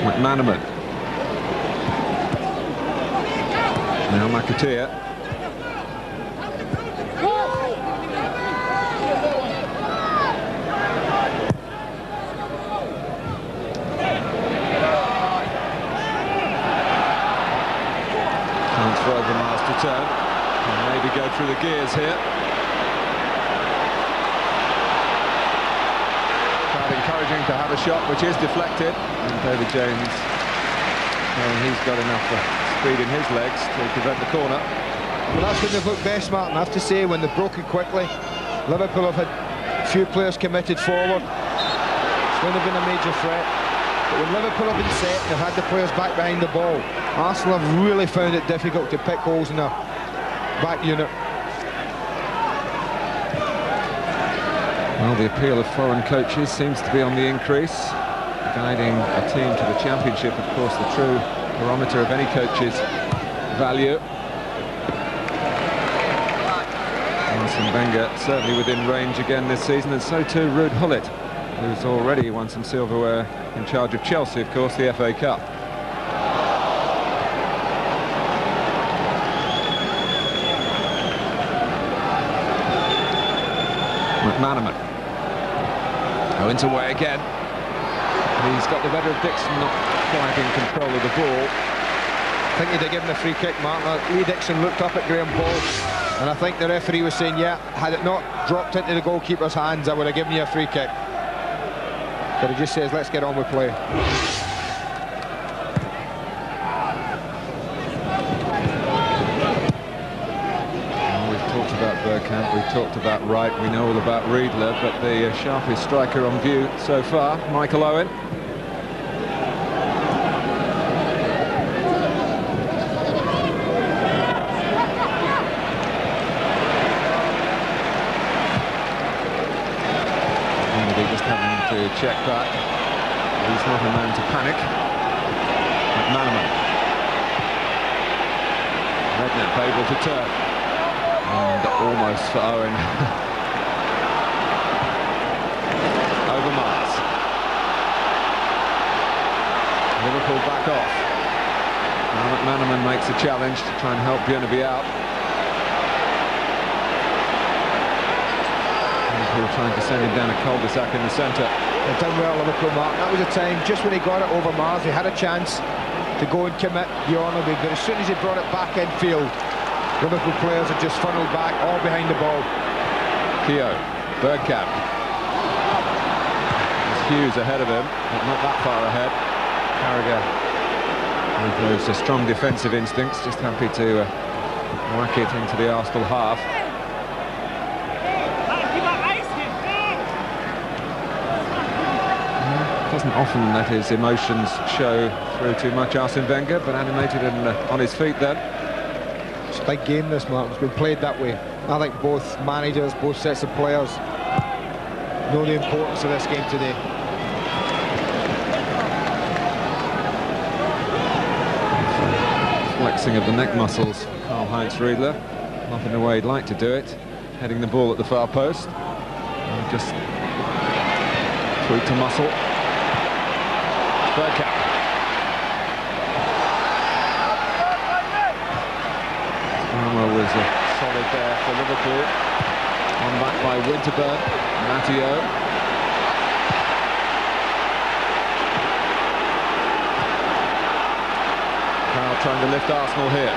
McManaman. Now McAteer. Chance for Overmars to turn and maybe go through the gears here. Quite encouraging to have a shot which is deflected, and David James, he's got enough speed in his legs to prevent the corner. Well, that's when they've looked best, Martin, I have to say, when they've broken quickly. Liverpool have had a few players committed forward. It's when they've been a major threat. But when Liverpool have been set, they've had the players back behind the ball. Arsenal have really found it difficult to pick holes in their back unit. Well, the appeal of foreign coaches seems to be on the increase. Guiding a team to the championship, of course, the true barometer of any coach's value. Arsene Wenger certainly within range again this season, and so too Ruud Gullit, who's already won some silverware in charge of Chelsea, of course, the FA Cup. McManaman. Owens away again. He's got the better of Dixon, not quite in control of the ball. I think he'd have given a free kick, Martin. Lee Dixon looked up at Graham Paul, and I think the referee was saying, yeah, had it not dropped into the goalkeeper's hands, I would have given you a free kick. But he just says, let's get on with play. We've talked about Bergkamp, we've talked about Wright, we know all about Riedler, but the sharpest striker on view so far, Michael Owen. Just having to check back. He's not a man to panic. McManaman. Redknapp able to turn. And almost for Owen. Overmars. Liverpool back off. Now McManaman makes a challenge to try and help Björneby out. Liverpool trying to send him down a cul-de-sac in the centre. They've done well, Liverpool, Mark. That was a time, just when he got it over Mars, he had a chance to go and commit Björneby, but as soon as he brought it back in field, Liverpool players had just funneled back, all behind the ball. Keown, Bergkamp. Hughes ahead of him, but not that far ahead. Carragher, with those strong defensive instincts, just happy to whack it into the Arsenal half. Doesn't often let his emotions show through too much, Arsene Wenger, but animated and on his feet then. It's a big game this, Mark. It's been played that way. I think both managers, both sets of players know the importance of this game today. Flexing of the neck muscles, Karl-Heinz Riedler, not in the way he'd like to do it, heading the ball at the far post. And just tweaked a muscle. Bergkamp. Armour was solid there for Liverpool. On back by Winterburn. Matteo. Powell trying to lift Arsenal here.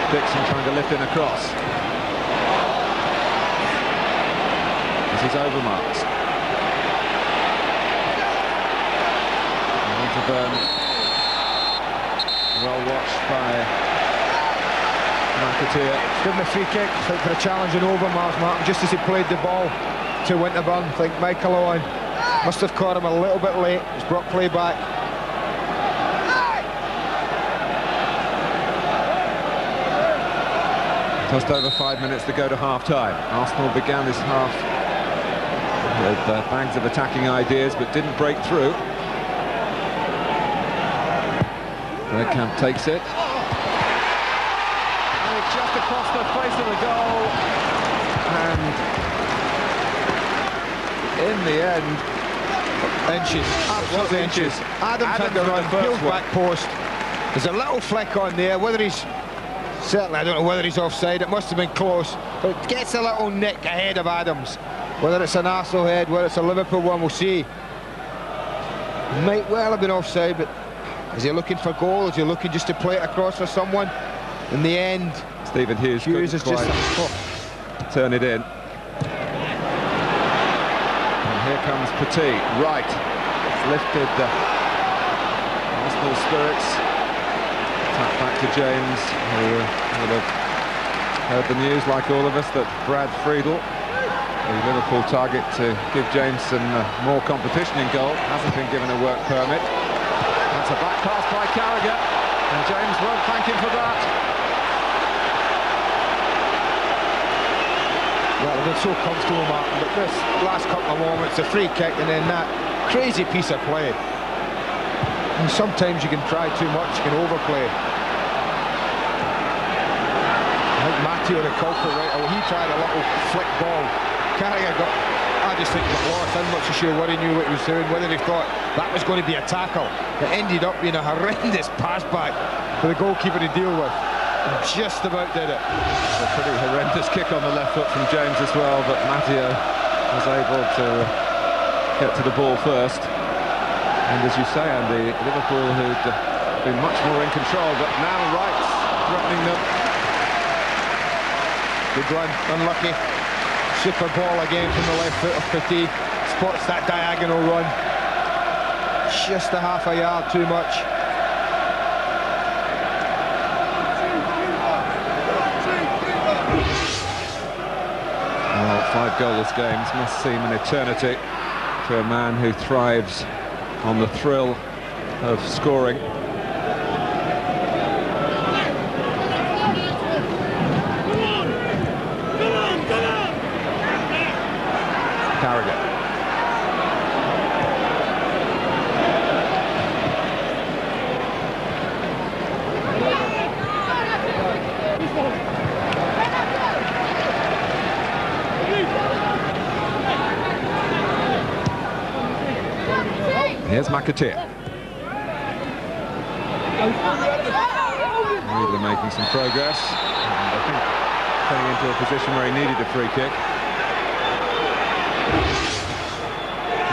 Dixon trying to lift in across. This is Overmars. Winterburn. Well watched by McAteer. Give him a free kick, I think, for a challenge in Overmars, Martin, just as he played the ball to Winterburn. I think Michael Owen must have caught him a little bit late. He's brought play back. Just over 5 minutes to go to half-time. Arsenal began this half with bags of attacking ideas, but didn't break through. Bergkamp takes it. And it's just across the face of the goal. And in the end, Inches, absolutely inches. Adam Adam took the run, with the first peeled one. back post. There's a little flick on there, whether he's... Certainly, I don't know whether he's offside. It must have been close. But it gets a little nick ahead of Adams. Whether it's an Arsenal head, whether it's a Liverpool one, we'll see. Might well have been offside, but is he looking for goal? Is he looking just to play it across for someone? In the end, Stephen Hughes Hughes is couldn't just... quite turn it in. And here comes Petit. Right. It's lifted Arsenal spirits. Tap back to James, who would have heard the news, like all of us, that Brad Friedel, the Liverpool target to give James some more competition in goal, hasn't been given a work permit. That's a back pass by Carragher, and James won't thank him for that. Well, they've been so comfortable, Martin, but this last couple of moments, the free kick and then that crazy piece of play. And sometimes you can try too much, you can overplay. I think Matteo, the culprit, right? Oh, he tried a little flick ball. Carragher got, I just think, got lost. I'm not so sure what he knew what he was doing, whether he thought that was going to be a tackle. It ended up being a horrendous pass back for the goalkeeper to deal with. And just about did it. A pretty horrendous kick on the left foot from James as well, but Matteo was able to get to the ball first. And as you say, Andy, Liverpool, who'd been much more in control, but now Wright's threatening them. Good run, unlucky. Super ball again from the left foot of Petit. Spots that diagonal run. Just a half a yard too much. Well, 5 goalless games must seem an eternity to a man who thrives on the thrill of scoring. Carragher. Here's McAteer. Riedler making some progress. And I think coming into a position where he needed a free kick.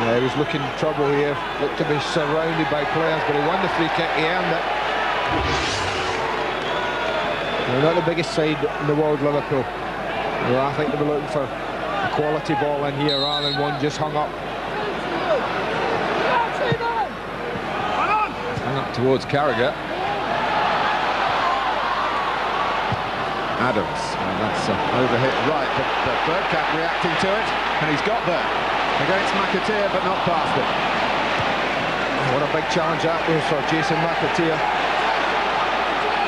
Yeah, he was looking in trouble here. Looked to be surrounded by players, but he won the free kick. He earned it. They're not the biggest side in the world, Liverpool. Well, I think they were looking for a quality ball in here rather than one just hung up. towards Carragher. Adams, well, that's overhit right, but Bergkamp reacting to it, and he's got there against McAteer, but not past it. What a big challenge that was for Jason McAteer.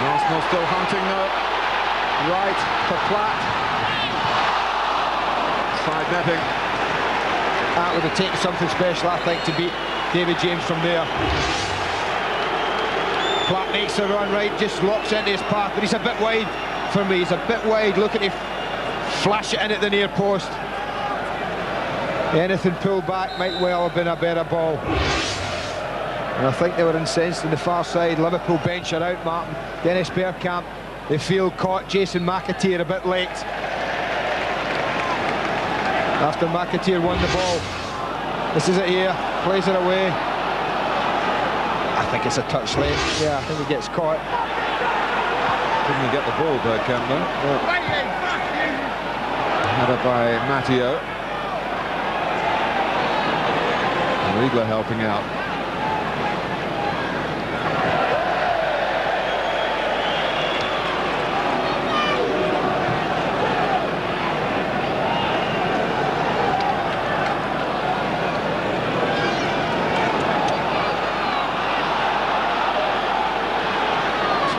Arsenal still hunting though. Right for Platt. Side netting. That would have taken something special, I think, to beat David James from there. Platt makes the run right, just locks into his path, but he's a bit wide for me. He's a bit wide, looking to flash it in at the near post. Anything pulled back might well have been a better ball. And I think they were incensed on the far side. Liverpool bench are out, Martin. Dennis Bergkamp, the field caught Jason McAteer a bit late. After McAteer won the ball. This is it here, plays it away. I think it's a touch late. Yeah, I think he gets caught. Didn't he get the ball, Bergkamp, though? Header by Matteo. Riegler helping out.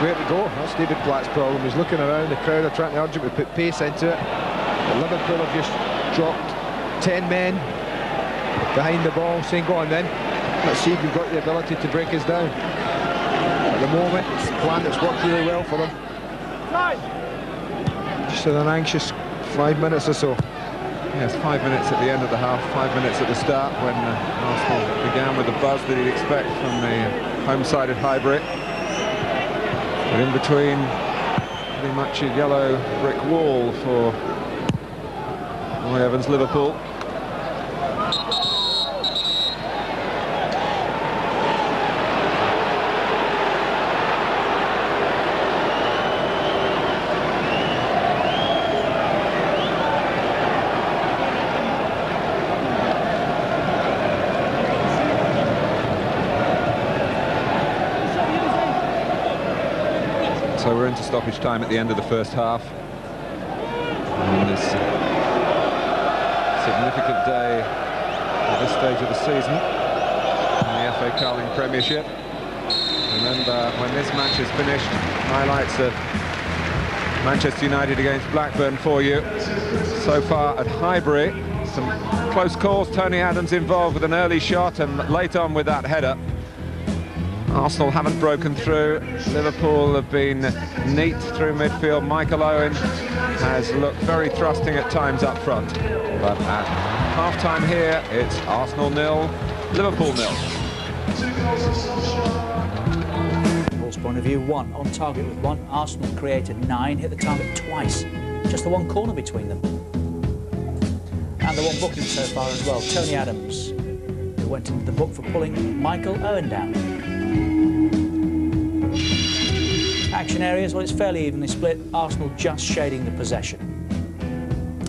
Where to go? That's David Platt's problem. He's looking around, the crowd are trying to urge him to put pace into it. But Liverpool have just dropped 10 men behind the ball, saying go on then, let's see if you've got the ability to break us down. At the moment it's a plan that's worked really well for them. Just an anxious 5 minutes or so. Yes, 5 minutes at the end of the half, 5 minutes at the start, when Arsenal began with the buzz that he'd expect from the home-sided Highbury. But in between, pretty much a yellow brick wall for Roy Evans' Liverpool. So we're into stoppage time at the end of the first half. On this significant day at this stage of the season in the FA Carling Premiership. Remember, when this match is finished, highlights of Manchester United against Blackburn for you. So far at Highbury, some close calls. Tony Adams involved with an early shot, and late on with that header. Arsenal haven't broken through. Liverpool have been neat through midfield. Michael Owen has looked very thrusting at times up front. But at half-time here, it's Arsenal 0, Liverpool 0. Liverpool's point of view, 1 on target with 1. Arsenal created 9, hit the target twice. Just the 1 corner between them. And the 1 booking so far as well. Tony Adams, who went into the book for pulling Michael Owen down. Action areas, well, it's fairly evenly split. Arsenal just shading the possession.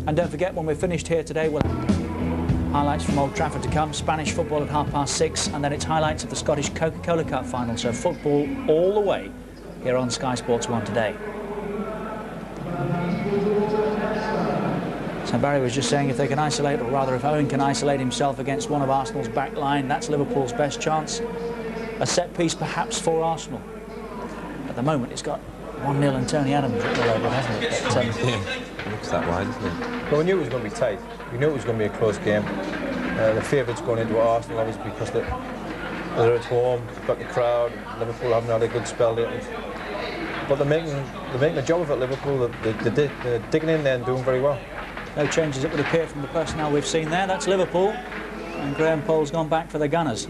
And don't forget, when we're finished here today, we'll have highlights from Old Trafford to come. Spanish football at 6:30, and then it's highlights of the Scottish Coca-Cola Cup final. So football all the way here on Sky Sports 1 today. So Barry was just saying if they can isolate, or rather if Owen can isolate himself against one of Arsenal's back line, that's Liverpool's best chance. A set piece perhaps for Arsenal. At the moment it's got 1-0 and Tony Adams written all over it, hasn't it? But, yeah, it looks that way, doesn't it? Well, we knew it was going to be tight. We knew it was going to be a close game. The favourites going into Arsenal, obviously, because they're at home, they've got the crowd. Liverpool haven't had a good spell lately. But they're making a job of it, Liverpool. They're digging in there and doing very well. no changes, it would appear, from the personnel we've seen there. That's Liverpool. And Graham Poll's gone back for the Gunners.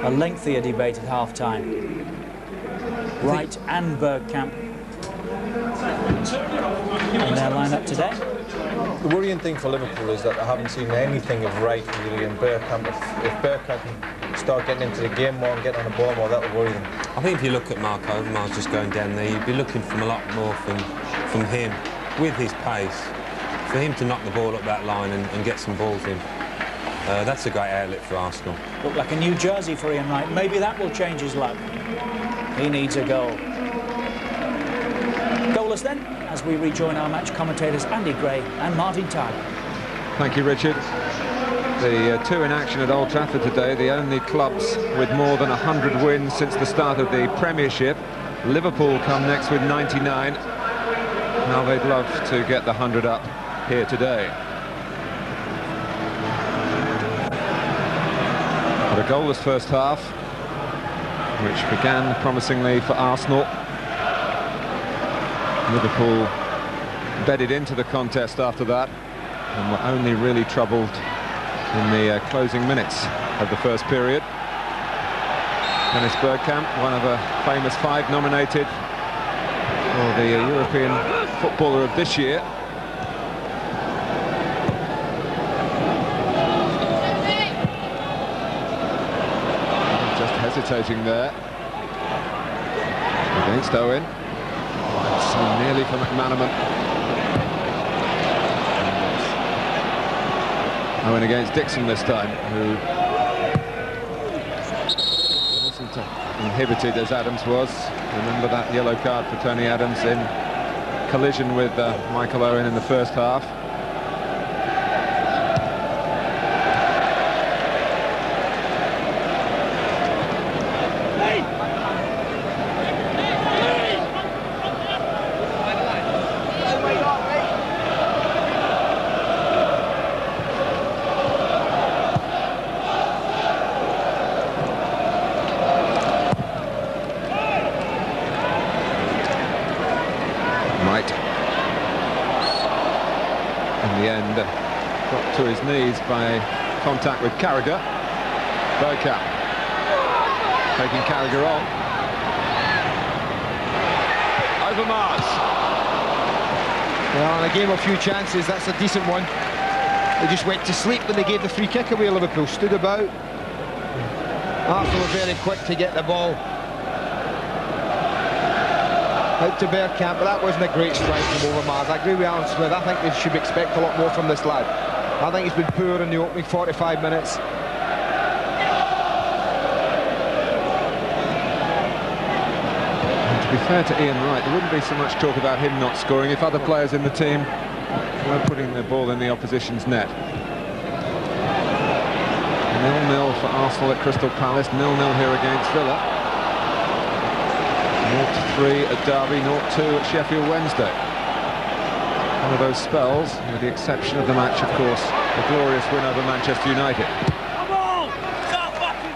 A lengthier debate at half-time. Wright and Bergkamp in their line-up today. The worrying thing for Liverpool is that I haven't seen anything of Wright really in Bergkamp. If Bergkamp can start getting into the game more and getting on the ball more, that'll worry them. I think if you look at Mark Overmars just going down there, you'd be looking from a lot more from him with his pace, for him to knock the ball up that line and get some balls in. That's a great outlet for Arsenal. Looked like a new jersey for Ian Wright. Maybe that will change his luck. He needs a goal. Goalless then, as we rejoin our match commentators Andy Gray and Martin Tyler. Thank you, Richard. The two in action at Old Trafford today, the only clubs with more than 100 wins since the start of the Premiership. Liverpool come next with 99. Now they'd love to get the 100 up here today. But a goalless first half, which began promisingly for Arsenal. Liverpool bedded into the contest after that and were only really troubled in the closing minutes of the first period. Dennis Bergkamp, one of a famous five nominated for the European Footballer of this year. Just hesitating there against Owen. So nearly for McManaman. Owen against Dixon this time, who wasn't inhibited as Adams was. Remember that yellow card for Tony Adams in collision with Michael Owen in the first half. To his knees by contact with Carragher. Bergkamp taking Carragher on. Over Mars. Well, in a game of few chances, that's a decent one. They just went to sleep when they gave the free kick away. Liverpool stood about. Arsenal were very quick to get the ball out to Bergkamp, but that wasn't a great strike from over Mars. I agree with Alan Smith. I think they should expect a lot more from this lad. I think he's been poor in the opening 45 minutes. And to be fair to Ian Wright, there wouldn't be so much talk about him not scoring if other players in the team were putting the ball in the opposition's net. 0-0 for Arsenal at Crystal Palace, 0-0 here against Villa. 0-3 at Derby, 0-2 at Sheffield Wednesday. One of those spells, with the exception of the match, of course, the glorious win over Manchester United. Come on! Stop fucking...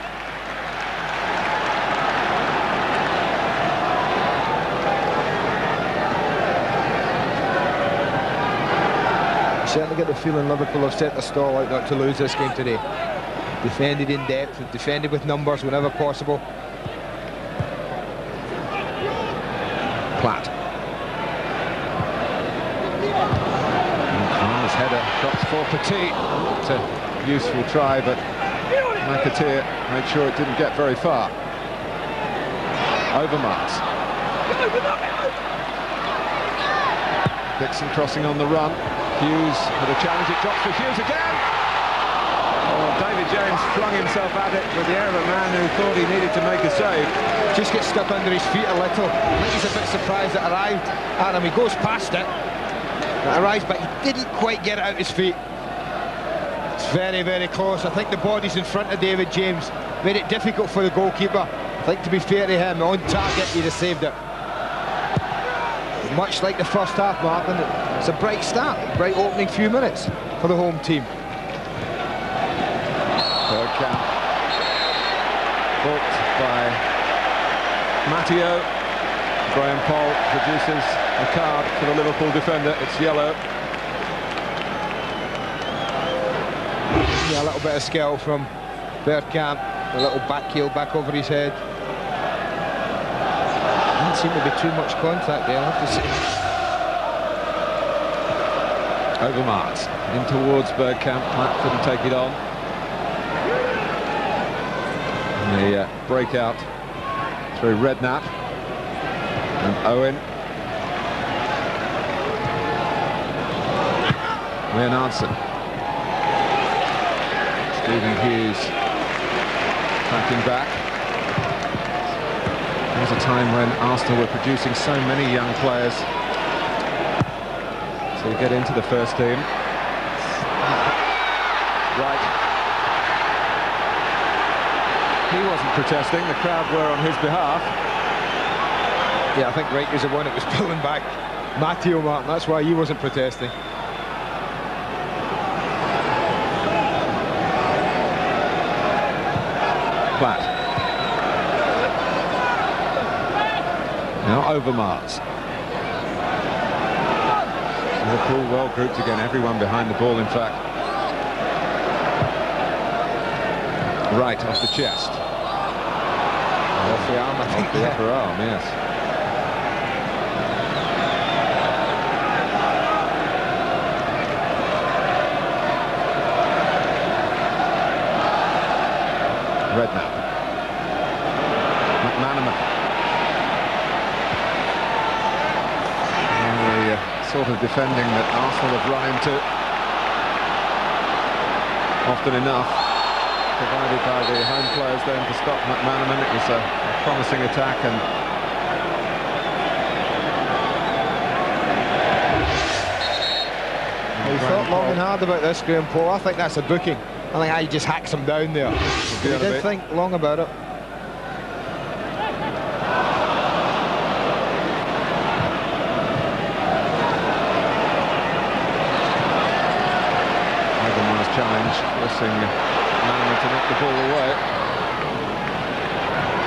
I certainly get the feeling Liverpool have set the stall out not to lose this game today. Defended in depth, defended with numbers whenever possible. Platt. Header drops for Petit. It's a useful try, but McAteer made sure it didn't get very far. Overmars. Dixon crossing on the run. Hughes with a challenge. It drops for Hughes again. Oh, David James flung himself at it with the air of a man who thought he needed to make a save. Just gets stuck under his feet a little. I think he's a bit surprised it arrived at him. He goes past it. It arrives, but he didn't quite get it out his feet. It's very, very close. I think the body's in front of David James. Made it difficult for the goalkeeper. I think, to be fair to him, on target, he'd have saved it. Much like the first half, Martin, it's a bright start, bright opening few minutes for the home team. Bergkamp. Booked by Matteo. Graham Poll produces a card for the Liverpool defender. It's yellow. Yeah, a little bit of skill from Bergkamp. A little back heel back over his head. Didn't seem to be too much contact there, I'll have to see. Overmars in towards Bergkamp. Platt couldn't take it on. And the breakout through Redknapp. And Owen. Leonardson. Stephen Hughes tracking back. There was a time when Arsenal were producing so many young players to get into the first team. Right. He wasn't protesting, the crowd were on his behalf. Yeah, I think Wright was the one that was pulling back Matteo Martin, that's why he wasn't protesting. Platt. Now Overmars. Liverpool well grouped again, everyone behind the ball in fact. Right off the chest. Off the arm, I think. Off the upper arm, yes. Redknapp. McManaman. And the sort of defending that Arsenal have run into often enough, provided by the home players then to stop McManaman. It was a promising attack, and he thought long and hard about this, Graham Paul. I think that's a booking. I think he just hacks him down there. He did think long about it. Overmars challenge, forcing Manning to knock the ball away.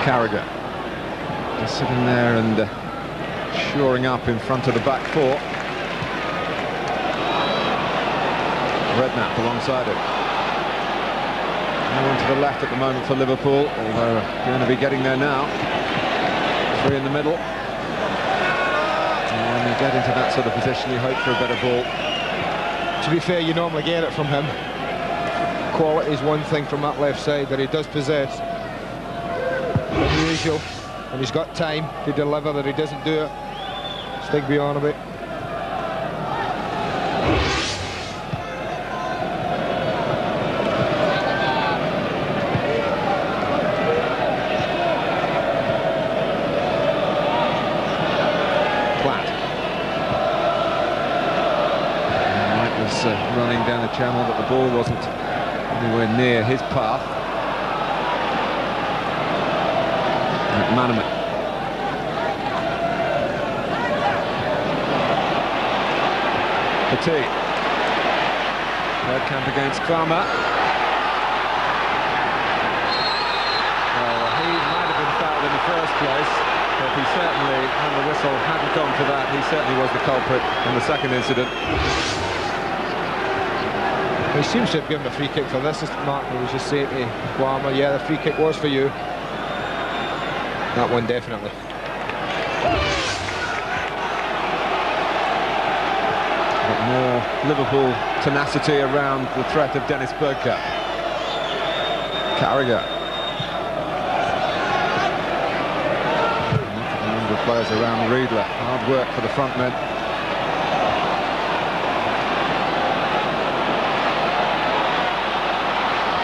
Carragher just sitting there and shoring up in front of the back four. Redknapp alongside it. No one to the left at the moment for Liverpool, although going to be getting there now. Three in the middle. And when you get into that sort of position, you hope for a better ball. To be fair, you normally get it from him. Quality is one thing from that left side that he does possess. Unusual, and he's got time to deliver that he doesn't do it. Stigby on a bit. Running down the channel, but the ball wasn't anywhere near his path. McManaman. Petit. Bergkamp against Kramer. Well, he might have been fouled in the first place, but he certainly, and the whistle hadn't gone for that, he certainly was the culprit in the second incident. He seems to have given a free kick for this. Martin was just saying to Kramer, yeah, the free kick was for you. That one definitely. But more Liverpool tenacity around the threat of Dennis Bergkamp. Carragher. A number of players around Riedler. Hard work for the front men.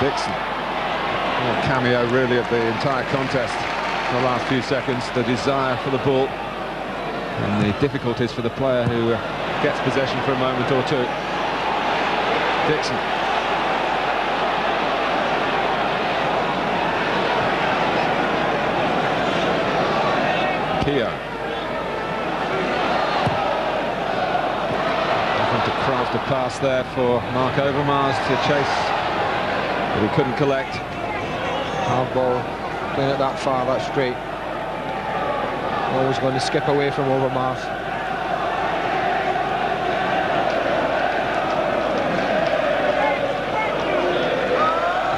Dixon. A cameo really of the entire contest in the last few seconds. The desire for the ball and the difficulties for the player who gets possession for a moment or two. Dixon. Keogh. Having to craft a pass there for Mark Overmars to chase, but he couldn't collect. Hard ball, playing it that far, that straight. Always going to skip away from Overmars.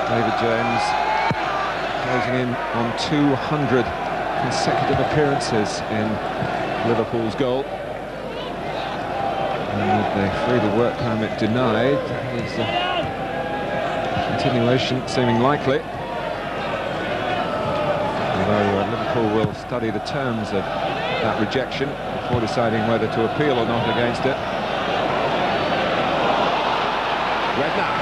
David James closing in on 200 consecutive appearances in Liverpool's goal. And with the free work permit denied, his continuation seeming likely. Although Liverpool will study the terms of that rejection before deciding whether to appeal or not against it. Redknapp.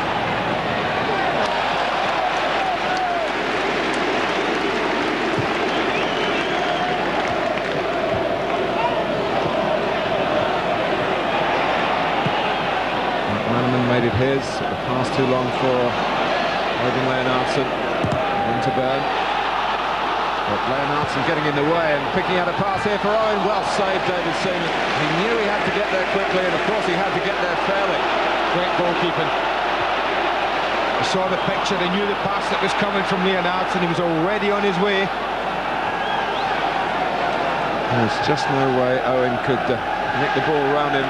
Here's the pass too long for Øyvind Leonardsen. Winterburn. But Leonardsen getting in the way and picking out a pass here for Owen. Well saved, David Seaman. He knew he had to get there quickly, and of course he had to get there fairly. Great goalkeeping. He saw the picture, he knew the pass that was coming from Leonardsen. He was already on his way. There's just no way Owen could nick the ball around him.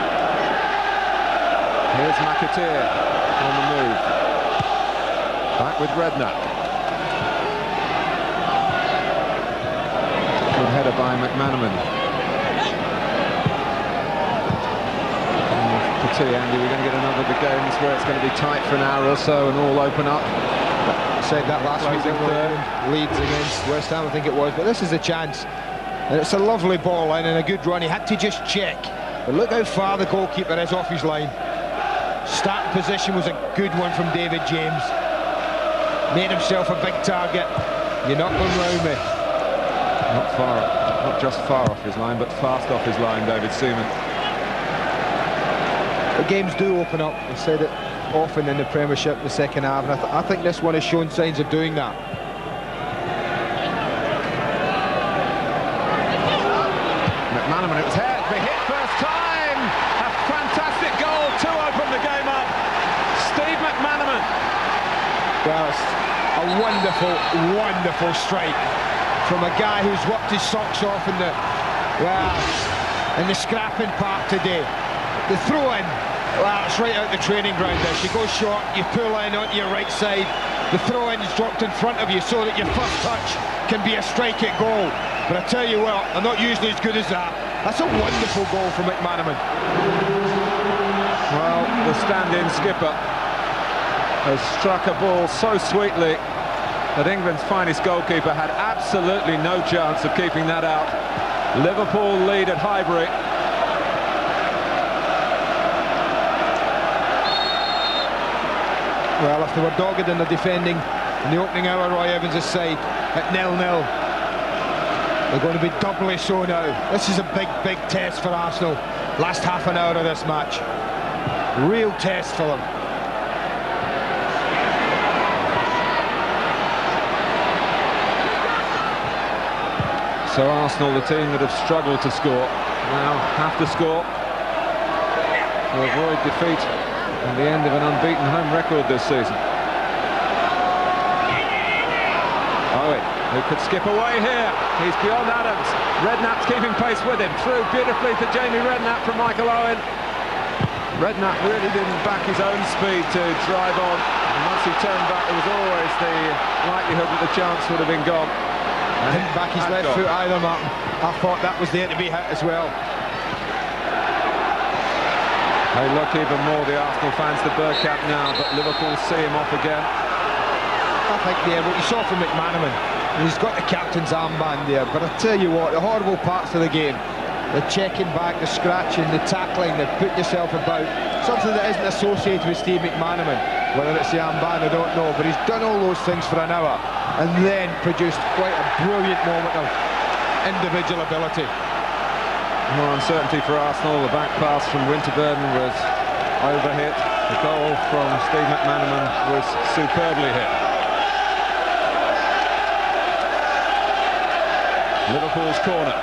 Here's McAteer on the move. Back with Redknapp. Good header by McManaman. Andy, we're going to get another of the games where it's going to be tight for an hour or so and all open up. I said that last week, Leeds against West Ham, I think it was, but this is a chance. And it's a lovely ball line and a good run. He had to just check. But look how far the goalkeeper is off his line. Starting position was a good one from David James. Made himself a big target. You're not going round me. Not far, not just far off his line, but fast off his line, David Seaman. The games do open up. I said it often in the Premiership in the second half, and I think this one has shown signs of doing that. McManaman, it was hit, but hit first time! A fantastic goal to open the game up. Steve McManaman. Well, it's a wonderful, wonderful strike from a guy who's worked his socks off in the scrapping part today. The throw-in, well, it's right out the training ground there. You go short, you pull in onto your right side, the throw-in is dropped in front of you so that your first touch can be a strike at goal. But I tell you what, they're not usually as good as that. That's a wonderful goal from McManaman. Well, the stand-in skipper has struck a ball so sweetly that England's finest goalkeeper had absolutely no chance of keeping that out. Liverpool lead at Highbury. Well, if they were dogged in the defending in the opening hour, Roy Evans' side at 0-0, they're going to be doubly so now. This is a big, big test for Arsenal. Last half an hour of this match. Real test for them. So Arsenal, the team that have struggled to score, now have to score to avoid defeat and the end of an unbeaten home record this season. Owen, who could skip away here. He's beyond Adams. Redknapp's keeping pace with him. Through beautifully to Jamie Redknapp from Michael Owen. Redknapp really didn't back his own speed to drive on. And once he turned back, there was always the likelihood that the chance would have been gone. Didn't back his left foot either, Martin. I thought that was there to be hit as well. They look even more, the Arsenal fans, to Bergkamp now, but Liverpool see him off again. I think there, what you saw from McManaman, he's got the captain's armband there, but I tell you what, the horrible parts of the game, the checking back, the scratching, the tackling, the putting yourself about, something that isn't associated with Steve McManaman. Whether it's the armband, I don't know, but he's done all those things for an hour and then produced quite a brilliant moment of individual ability. More uncertainty for Arsenal. The back pass from Winterburn was overhit. The goal from Steve McManaman was superbly hit. Liverpool's corner.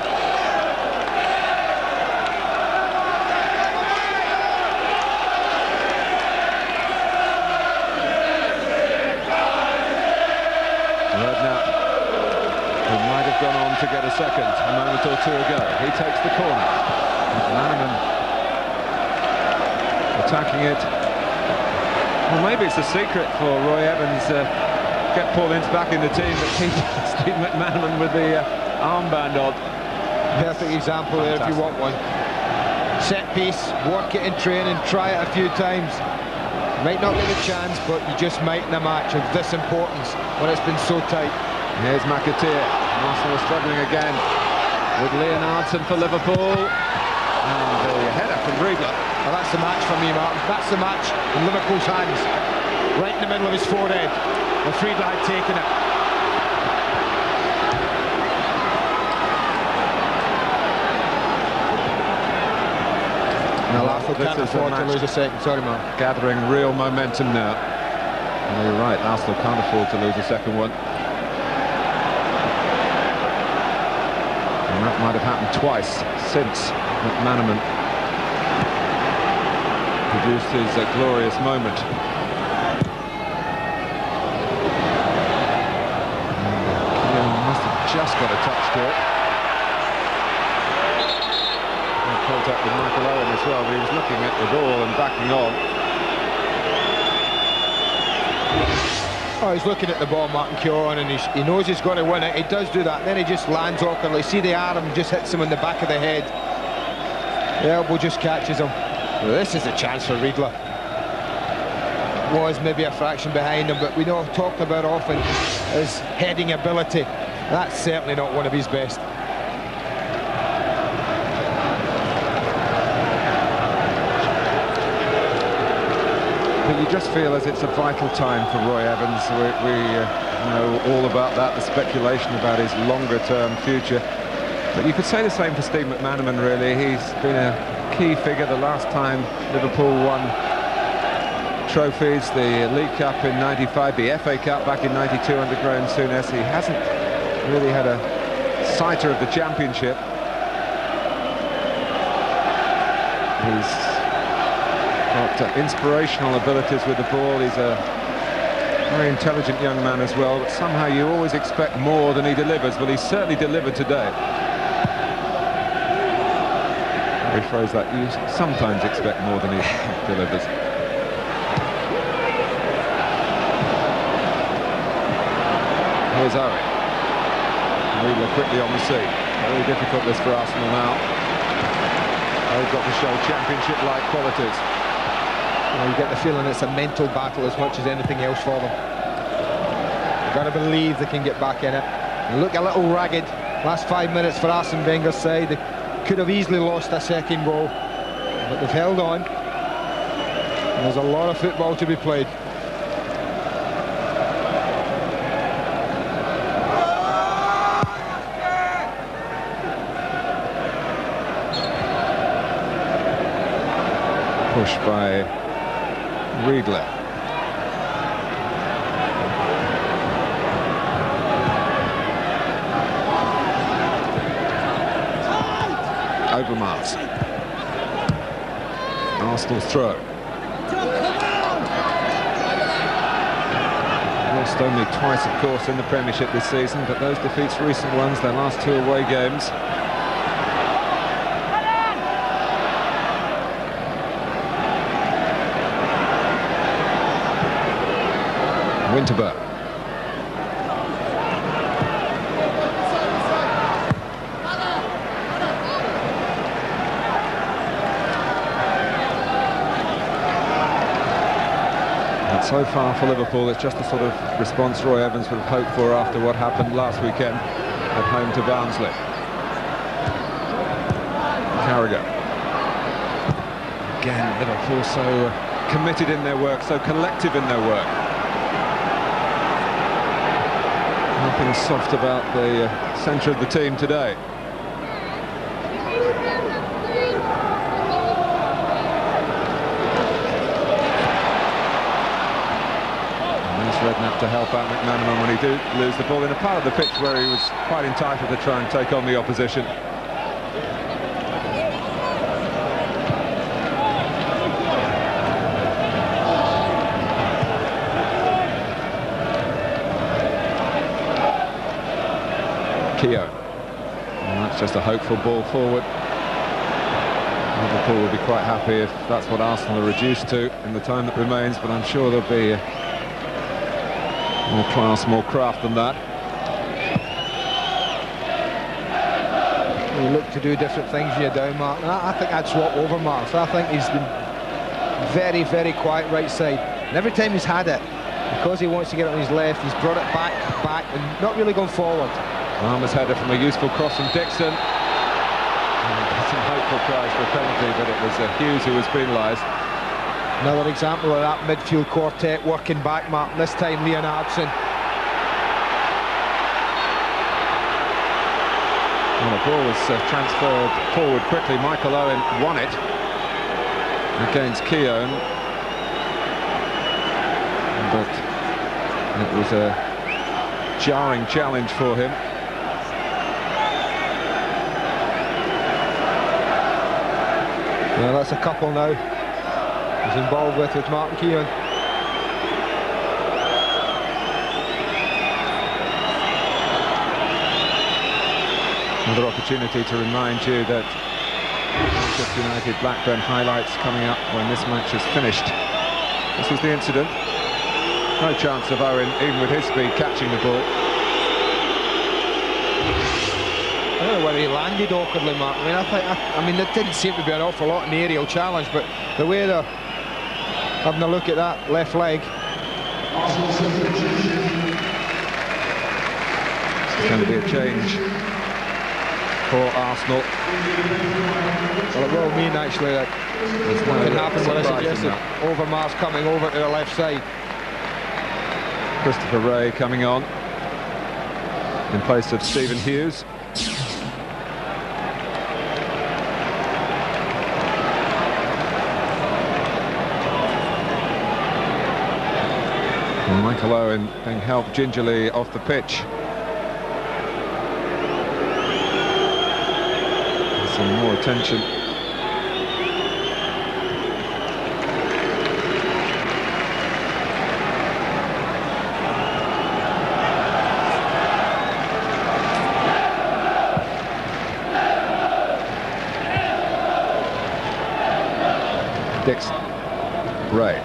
Redknapp, who might have gone on to get a second a moment or two ago. He takes the corner. McManaman attacking it. Well, maybe it's a secret for Roy Evans get Paul Ince back in the team, but keep Steve McManaman with the armband on. Perfect example there if you want one. Set piece, work it in training, try it a few times. Might not get a chance, but you just might in a match of this importance when it's been so tight. Here's McAteer. Arsenal struggling again with Leonardsen for Liverpool. And the header from Riedler. Well, that's the match for me, Martin. That's the match in Liverpool's hands. Right in the middle of his forehead. And Friedler had taken it. And they'll have to can't afford to lose a second. Sorry, man. Gathering real momentum now. And you're right, Arsenal can't afford to lose a second one. And that might have happened twice since McManaman produced his glorious moment. Must have just got a touch to it. And contact with Michael Owen as well, but he was looking at the ball and backing on. Oh, he's looking at the ball, Martin Keown, and he knows he's going to win it. He does do that, then he just lands awkwardly. See the arm just hits him in the back of the head. The elbow just catches him. Well, this is a chance for Riedler. Was maybe a fraction behind him, but we know talked about often his heading ability. That's certainly not one of his best. But you just feel as it's a vital time for Roy Evans. We know all about that, the speculation about his longer-term future. But you could say the same for Steve McManaman, really. He's been a key figure the last time Liverpool won trophies, the League Cup in '95, the FA Cup back in '92 under Graham Souness. He hasn't really had a sighter of the championship. He's got inspirational abilities with the ball. He's a very intelligent young man as well, but somehow you always expect more than he delivers. Well, he certainly delivered today. I rephrase that, you sometimes expect more than he delivers. Here's Owen. Riedler quickly on the scene. Very difficult this for Arsenal now. They've got to show championship-like qualities. Well, you get the feeling it's a mental battle as much as anything else for them. You've got to believe they can get back in it. They look a little ragged. Last 5 minutes for Arsene Wenger's side. They could have easily lost a second goal, but they've held on. And there's a lot of football to be played. Pushed by Riedler. Overmars. Arsenal's throw. Lost only twice, of course, in the Premiership this season, but those defeats, recent ones, their last 2 away games. Winterberg. And so far for Liverpool, it's just the sort of response Roy Evans would have hoped for after what happened last weekend at home to Barnsley. Carragher. Again, Liverpool so committed in their work, so collective in their work. Nothing soft about the centre of the team today. And there's Redknapp to help out McManaman when he did lose the ball in a part of the pitch where he was quite entitled to try and take on the opposition. Keown. And that's just a hopeful ball forward. Liverpool will be quite happy if that's what Arsenal are reduced to in the time that remains, but I'm sure there'll be more class, more craft than that. You look to do different things when you're down, Mark. And I think I'd swap over Mark. So I think he's been very, very quiet right side. And every time he's had it, because he wants to get it on his left, he's brought it back, and not really gone forward. Armour's header from a useful cross from Dixon. Some hopeful cries for a penalty, but it was Hughes who was penalised. Another example of that midfield quartet working back, Mark. This time Leonardson. Well, the ball was transferred forward quickly. Michael Owen won it. against Keown, but it was a jarring challenge for him. Well, that's a couple now he's involved with Martin Keown. Another opportunity to remind you that Manchester United Blackburn highlights coming up when this match is finished. This was the incident. No chance of Owen, even with his speed, catching the ball. I don't know whether he landed awkwardly, Mark. I mean, there didn't seem to be an awful lot in the aerial challenge, but the way they're having a look at that left leg. It's going to be a change for Arsenal. Well, it will mean actually that something happened when I suggested Overmars coming over to the left side. Christopher Ray coming on in place of Stephen Hughes. And Michael Owen being helped gingerly off the pitch. Some more attention. Dixon. Ray.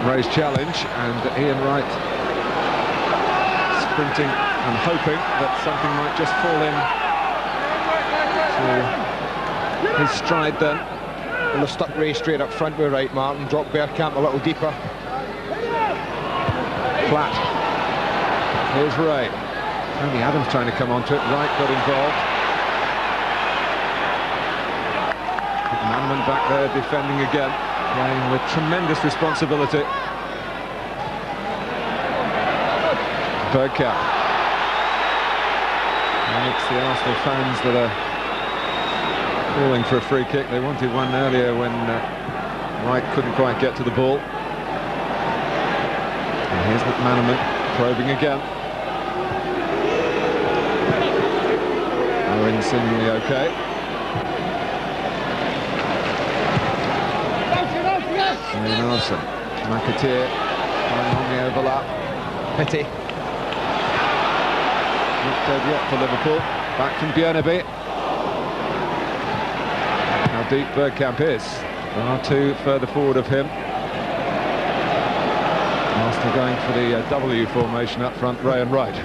Ray's challenge, and Ian Wright sprinting and hoping that something might just fall in to his stride then. Well, they've stuck Ray straight up front with Wright, Martin, dropped Bergkamp a little deeper. Flat. Here's Ray. Tony Adams trying to come onto it. Wright got involved. Manman back there defending again, playing with tremendous responsibility. Bergkamp. And it's the Arsenal fans that are calling for a free kick. They wanted one earlier when Wright couldn't quite get to the ball. And here's McManaman probing again. Owen seemingly okay. Larson. McAteer going on the overlap. Pity. Not dead yet for Liverpool. Back from Björneby. How deep Bergkamp is. There are two further forward of him. Arsenal going for the W formation up front, Ray and Wright.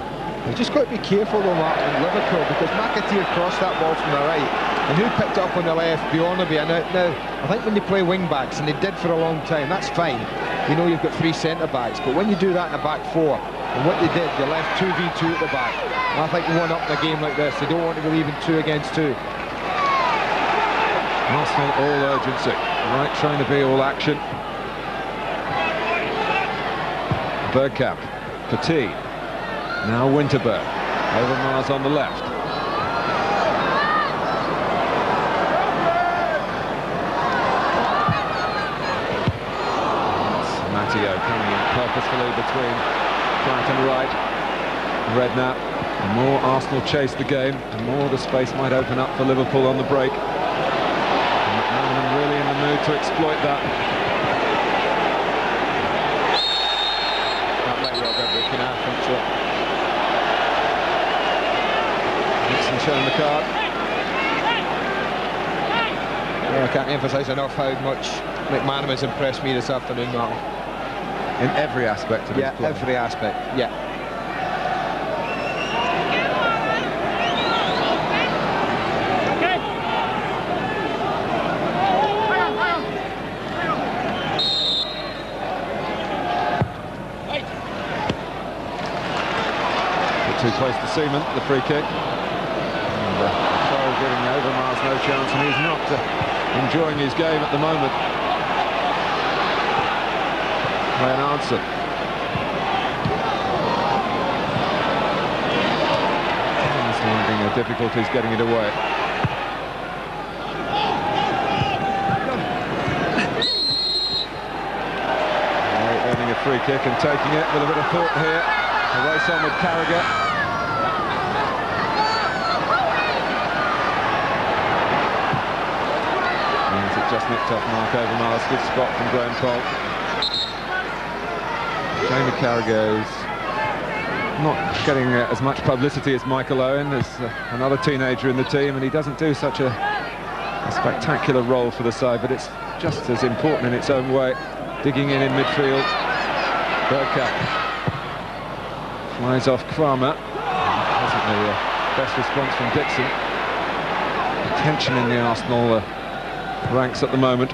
You've just got to be careful though, Mark, in Liverpool, because McAteer crossed that ball from the right, and who picked up on the left? Bjornaby. And now, I think when they play wing-backs, and they did for a long time, that's fine. You know you've got three centre-backs, but when you do that in a back four, and what they did, they left 2v2 at the back. And I think one up in a game like this, they don't want to be leaving 2 against 2. Arsenal all urgency. Wright trying to be all action. Bergkamp. Petit. Now Winterberg. Overmars on the left. Matteo coming in purposefully between Clark and Wright. Redknapp. The more Arsenal chase the game, the more the space might open up for Liverpool on the break. And McManaman really in the mood to exploit that. That might well be looking at, I think so. Nixon showing the card. Well, I can't emphasise enough how much McManaman's impressed me this afternoon, Martin. In every aspect of his play. Every aspect, yeah. who plays to Seaman, the free kick. And Fowl giving Overmars no chance, and he's not enjoying his game at the moment. By an answer. He's finding difficulties getting it away. Earning a free kick and taking it with a bit of thought here. A race on with Carragher. Means it just nicked off Mark Overmars. Good spot from Graham Cole. Jamie Carragher's not getting as much publicity as Michael Owen, as another teenager in the team, and he doesn't do such a spectacular role for the side, but it's just as important in its own way. Digging in midfield. Bergkamp flies off Kramer. Wasn't the best response from Dixon. Tension in the Arsenal ranks at the moment.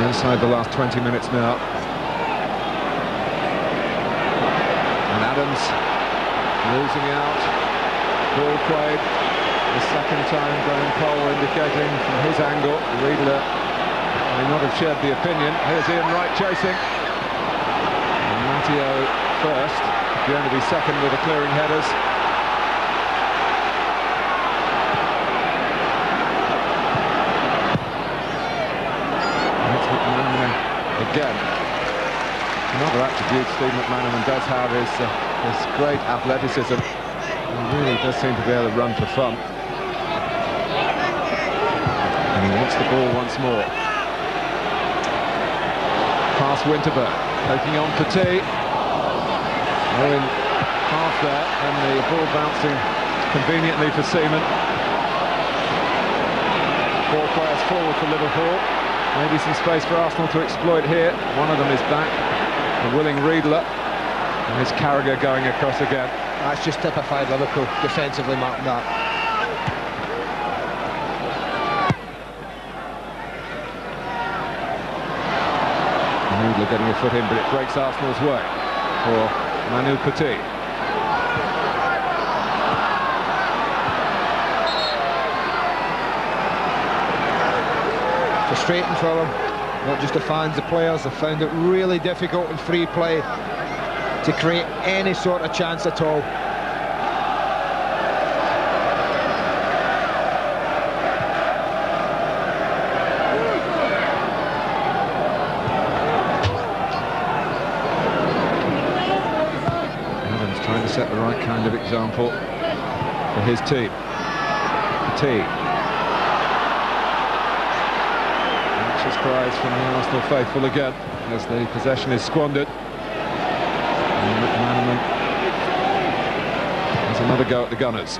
Inside the last 20 minutes now. And Adams losing out. Ball played. The second time Graham Cole indicating from his angle. Riedler may not have shared the opinion. Here's Ian Wright chasing. And Matteo first. Going to be second with the clearing headers. Again, another attribute Steve McManaman does have is his great athleticism. He really does seem to be able to run for fun. And he wants the ball once more. Past Winterberg, taking on Petit. Owen half there, and the ball bouncing conveniently for Seaman. 4 players forward for Liverpool. Maybe some space for Arsenal to exploit here. One of them is back, the willing Riedler. And here's Carragher going across again. That's just typified Liverpool, defensively marked that. Riedler getting a foot in, but it breaks Arsenal's way for Manu Petit. Frustrating for them, not just the fans, the players have found it really difficult in free play to create any sort of chance at all. Adams trying to set the right kind of example for his team. Petit. Cries from the Arsenal faithful again as the possession is squandered. And McManaman has another go at the Gunners.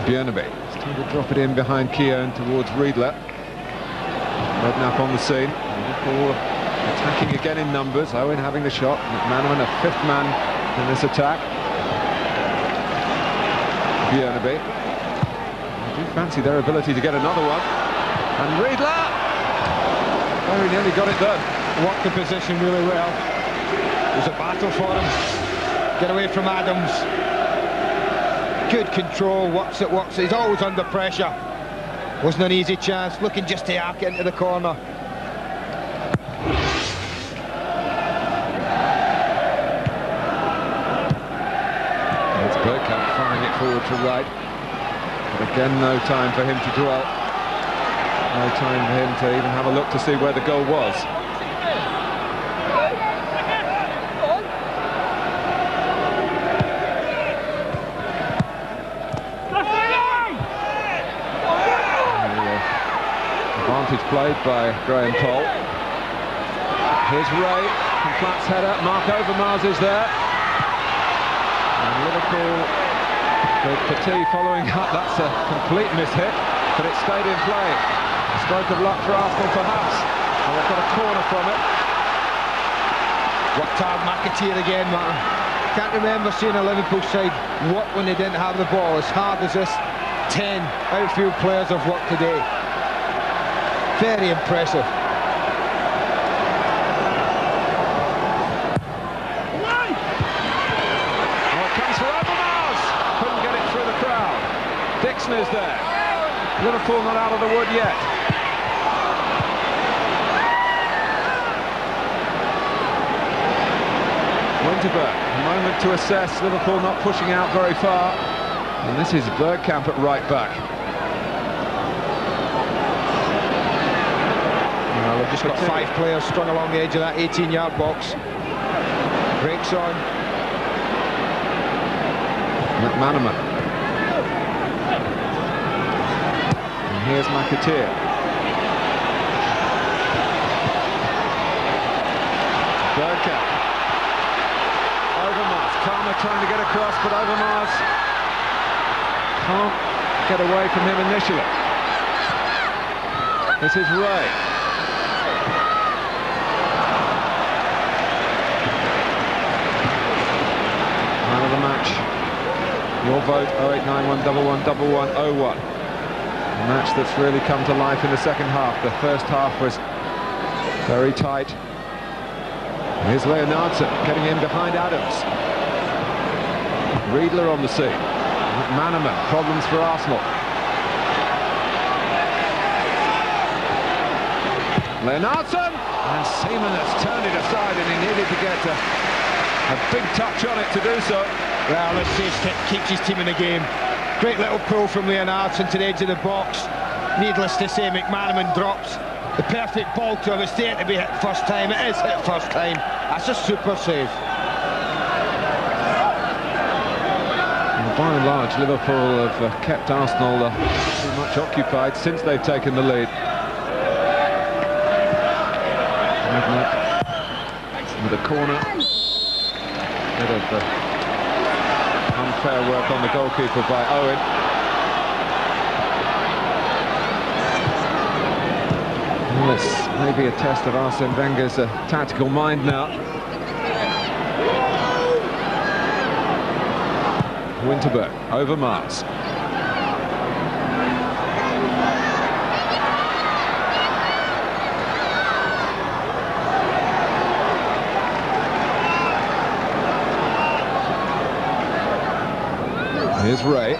Björneby is trying to drop it in behind Keown towards Riedler. Redknapp on the scene. Liverpool attacking again in numbers. Owen having the shot. McManaman a 5th man in this attack. Björneby. I do fancy their ability to get another one. And Riedler! Oh, he nearly got it done. Worked the position really well. It was a battle for him. Get away from Adams. Good control, works it. He's always under pressure. Wasn't an easy chance. Looking just to arc it into the corner. Bergkamp firing it forward to right. But again, no time for him to dwell. No time for him to even have a look to see where the goal was. Advantage played by Graham Cole. Here's Ray, from Platt's header. Mark Overmars is there. Liverpool with Petit following up. That's a complete mishit, but it stayed in play. A stroke of luck for Arsenal perhaps, and they've got a corner from it. Worked hard, McAteer again, man. Can't remember seeing a Liverpool side work when they didn't have the ball as hard as this 10 outfield players have worked today. Very impressive. Dixon is there. Liverpool not out of the wood yet. Winterberg, a moment to assess. Liverpool not pushing out very far. And this is Bergkamp at right back. Well, they've just got 5 players strung along the edge of that 18-yard box. Breaks on. McManaman. Here's McAteer. Bergkamp. Overmars. Palmer trying to get across, but Overmars can't get away from him initially. This is Ray. Man of the match. Your vote 0891111101. A match that's really come to life in the second half. The first half was very tight. Here's Leonardson getting in behind Adams. Riedler on the scene. McManaman, problems for Arsenal. Leonardson! And Seaman has turned it aside, and he needed to get a big touch on it to do so. Well, let's see, keeps his team in the game. Great little pull from Leonardson to the edge of the box. Needless to say, McManaman drops. The perfect ball to him. It's there to be hit first time. It is hit first time. That's a super save. And by and large, Liverpool have kept Arsenal pretty much occupied since they've taken the lead. With a corner. Bit of unfair work on the goalkeeper by Owen. Well, this may be a test of Arsene Wenger's tactical mind now. Winterberg, Overmars. Here's Ray.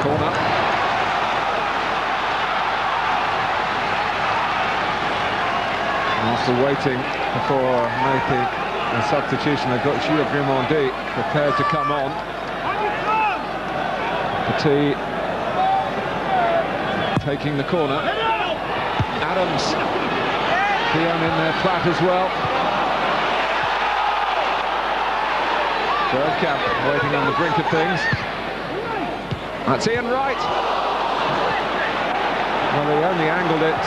Corner. After waiting before making a substitution, they've got Gilles Grimaldi prepared to come on. Petit taking the corner. Adams. Keown in there, flat as well. Bergkamp waiting on the brink of things. That's Ian Wright. Well, they only angled it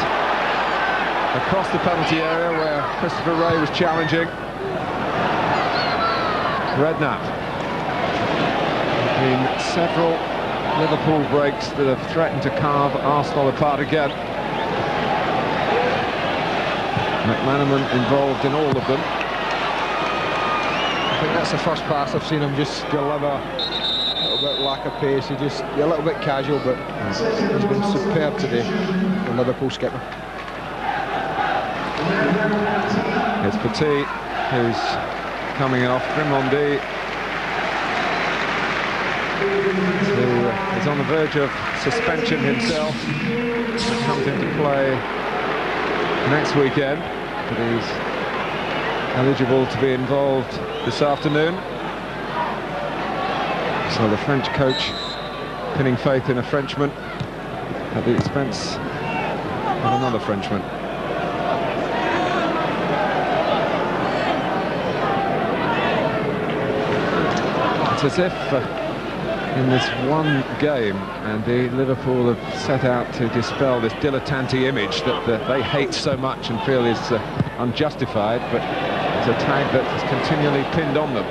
across the penalty area where Christopher Ray was challenging. Redknapp. Been several Liverpool breaks that have threatened to carve Arsenal apart again. McManaman involved in all of them. I think that's the first pass I've seen him just deliver. A little bit lack of pace. A little bit casual, but he's been superb today, the Liverpool skipper. It's Petit who's coming off. Grimaldi, who is on the verge of suspension himself. That comes into play next weekend, but he's eligible to be involved this afternoon. So the French coach pinning faith in a Frenchman at the expense of another Frenchman. It's as if in this one game, and Liverpool have set out to dispel this dilettante image that they hate so much and feel is unjustified, but it's a tag that is continually pinned on them.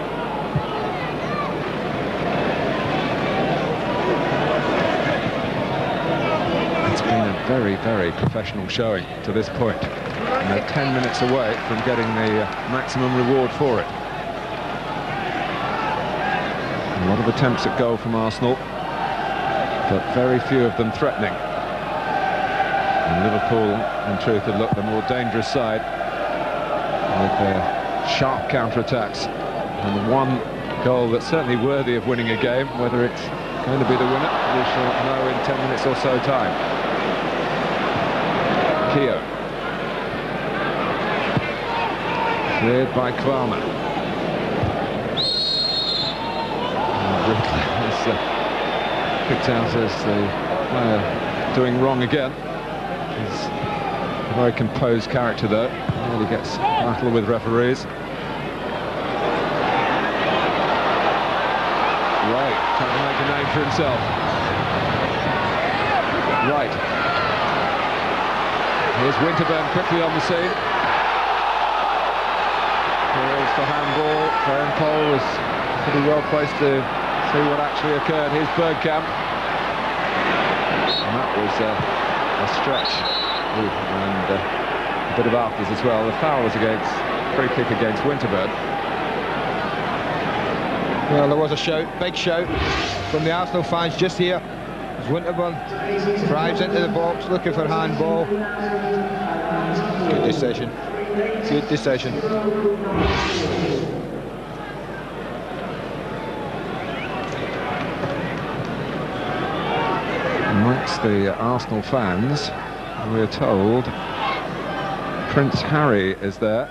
It's been a very, very professional showing to this point. And they're 10 minutes away from getting the maximum reward for it. A lot of attempts at goal from Arsenal, but very few of them threatening. And Liverpool, in truth, have looked the more dangerous side with their sharp counter-attacks. And one goal that's certainly worthy of winning a game. Whether it's going to be the winner, we shall know in 10 minutes or so time. Keogh. Cleared by Kvarma. Is picked out as the player doing wrong again. He's a very composed character, though. Really gets battle with referees. Right, trying to make a name for himself. Right. Here's Winterburn quickly on the scene. Here's the handball. Graham Cole was pretty well placed to see what actually occurred. Here's Bergkamp. And that was a stretch. Ooh, and a bit of afters as well. The foul was against, free kick against Winterburn. Well, there was a shout, big shout from the Arsenal fans just here as Winterburn drives into the box looking for handball. Good decision. Good decision. Amongst the Arsenal fans, we're told Prince Harry is there,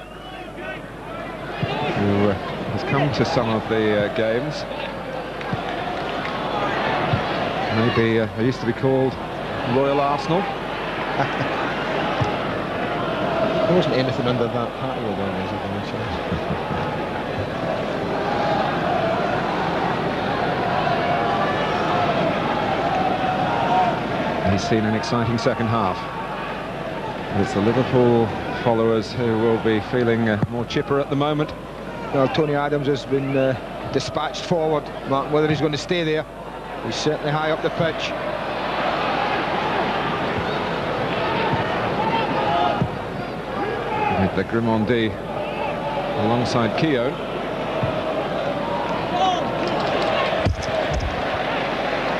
who has come to some of the games. Maybe they used to be called Royal Arsenal. There wasn't anything under that patio there, was there, any chance? He's seen an exciting second half. It's the Liverpool followers who will be feeling more chipper at the moment. Well, Tony Adams has been dispatched forward. Martin, whether he's going to stay there, he's certainly high up the pitch. With the Grimondie alongside Keogh.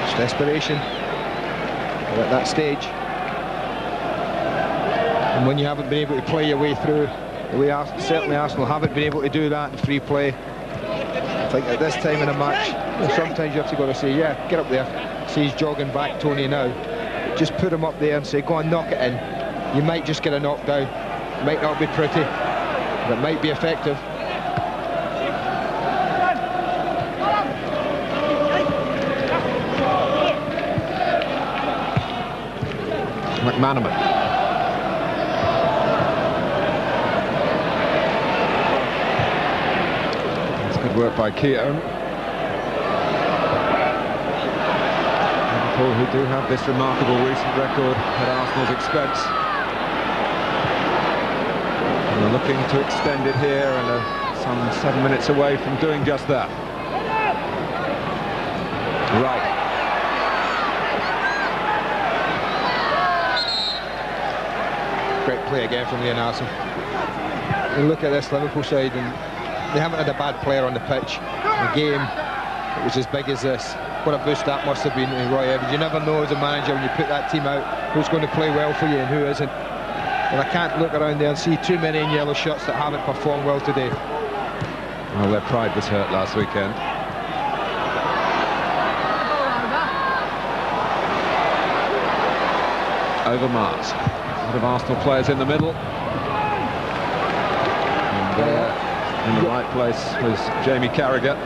It's desperation at that stage. And when you haven't been able to play your way through, the way certainly Arsenal haven't been able to do that in free play, I think at this time in a match, sometimes you have to go to say, yeah, get up there. See he's jogging back, Tony, now. Just put him up there and say, go on, knock it in. You might just get a knockdown. It might not be pretty, but it might be effective. McManaman. That's good work by Keogh. Liverpool, who do have this remarkable recent record at Arsenal's expense. And they're looking to extend it here and are some 7 minutes away from doing just that. Right. Great play again from Leon Arsenal. You look at this Liverpool side and they haven't had a bad player on the pitch. A game that was as big as this. What a boost that must have been to Roy Evans. You never know as a manager when you put that team out who's going to play well for you and who isn't. And I can't look around there and see too many in yellow shirts that haven't performed well today. Well, their pride was hurt last weekend. Over Mars. A lot of Arsenal players in the middle. And in the right place was Jamie Carragher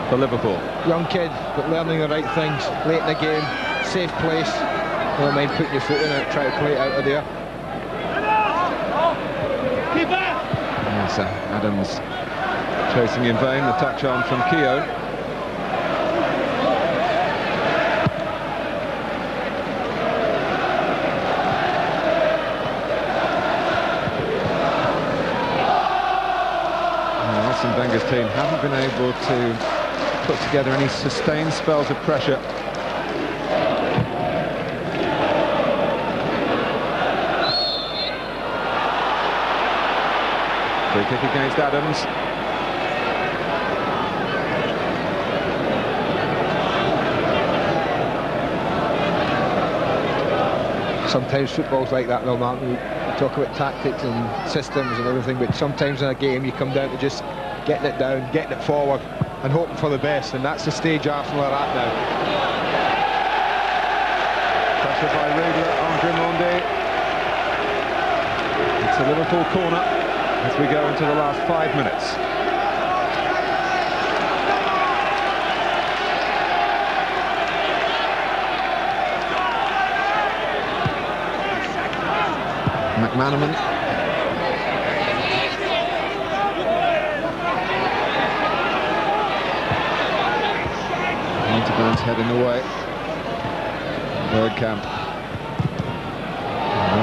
for Liverpool. Young kid, but learning the right things late in the game. Safe place. Never mind putting your foot in it, try to play it out of there. Yes, Adams chasing in vain, the touch on from Keogh. Arsene Wenger's team haven't been able to put together any sustained spells of pressure. Free kick against Adams. Sometimes football's like that though, Martin. We talk about tactics and systems and everything, but sometimes in a game you come down to just getting it down, getting it forward and hoping for the best, and that's the stage Arsenal are at now. Pressure by Riedler on Grimonde. It's a Liverpool corner as we go into the last 5 minutes. McManaman. Winterburns heading away. Bergkamp.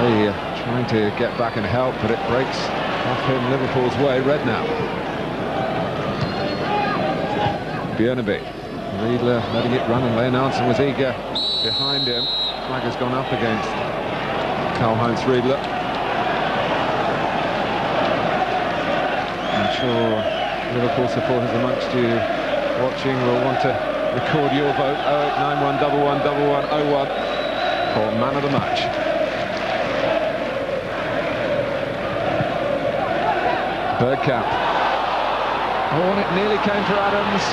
They trying to get back and help, but it breaks off him Liverpool's way. Redknapp. Björneby. Riedler letting it run, and Leonardson was eager behind him. Flag has gone up against Karl-Heinz Riedler. I'm sure Liverpool supporters amongst you watching will want to record your vote. 0891 111101 for man of the match. Bergkamp. Oh, and it nearly came for Adams.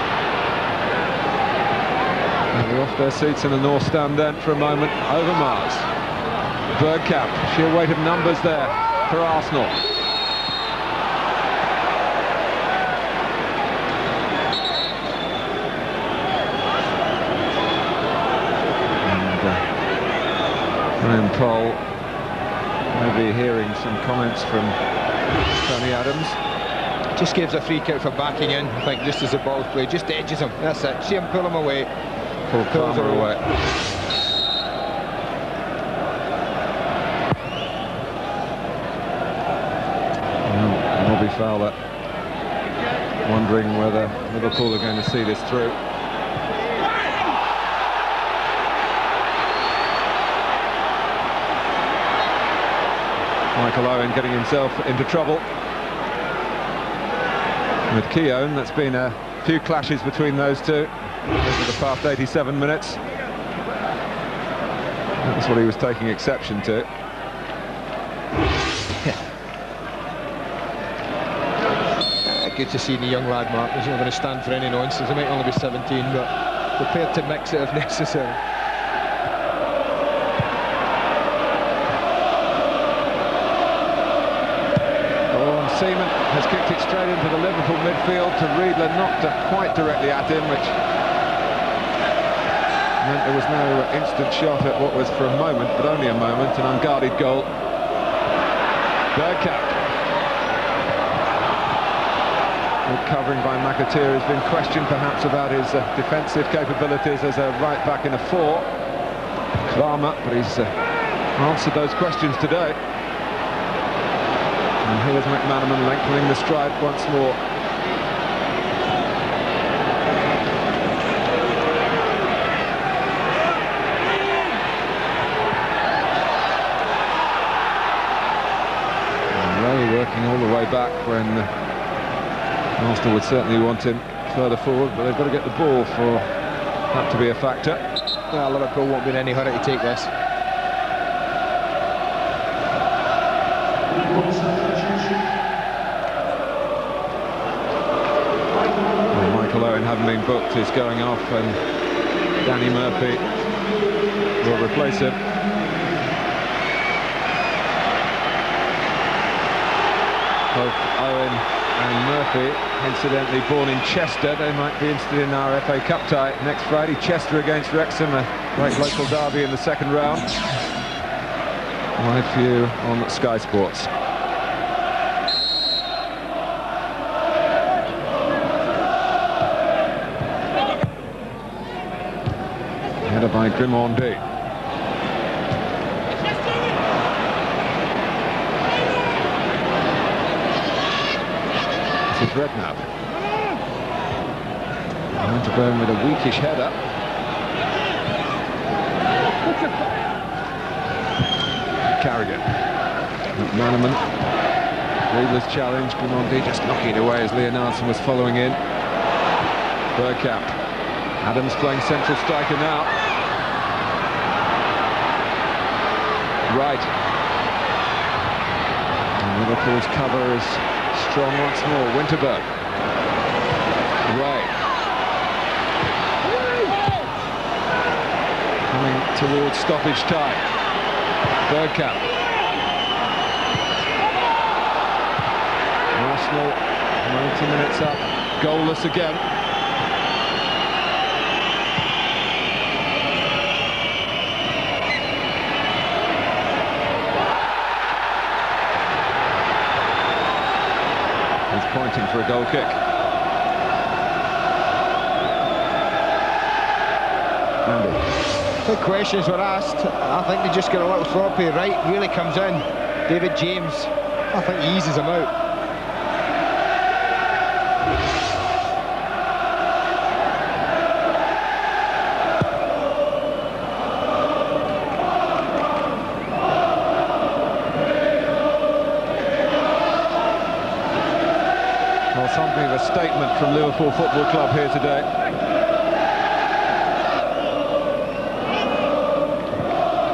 And they're off their seats in the North Stand then for a moment. Overmars. Bergkamp. Sheer weight of numbers there for Arsenal. Graham Poll may be hearing some comments from Tony Adams. Just gives a free kick for backing in, I think, just as the ball's played, just edges him, that's it, see him pull him away. Pull Palmer away. Robbie Fowler wondering whether Liverpool are going to see this through. Michael Owen getting himself into trouble with Keown. That's been a few clashes between those two over the past 87 minutes. That's what he was taking exception to. Good to see the young lad, Mark. He's not going to stand for any nonsense. He might only be 17, but prepared to mix it if necessary. Seaman has kicked it straight into the Liverpool midfield to Riedler, knocked it quite directly at him, which meant there was no instant shot at what was for a moment, but only a moment, an unguarded goal. Bergkamp. Good covering by McAteer. Has been questioned perhaps about his defensive capabilities as a right back in a four. Kramer, but he's answered those questions today. And here's McManaman lengthening the stride once more. And Ray working all the way back when Arsenal would certainly want him further forward, but they've got to get the ball for that to be a factor. Well, Liverpool won't be in any hurry to take this. Michael Owen, having been booked, is going off, and Danny Murphy will replace him. Both Owen and Murphy, incidentally born in Chester. They might be interested in our FA Cup tie next Friday. Chester against Wrexham, a great local derby in the second round. Live for you on Sky Sports. Header by Grimonde. This is Redknapp. Winterburn with a weakish header. Carrigan. McManaman. Riedler's challenge, Bimondi just knocking it away as Leonardson was following in. Bergkamp. Adams playing central striker now. Right. And Liverpool's cover is strong once more. Winterberg. Ray. Coming towards stoppage time. Bergkamp. Arsenal, 90 minutes up, goalless again. He's pointing for a goal kick. Andy. Big questions were asked. I think they just get a little sloppy. Wright really comes in. David James, I think he eases him out. Well, something of a statement from Liverpool Football Club here today.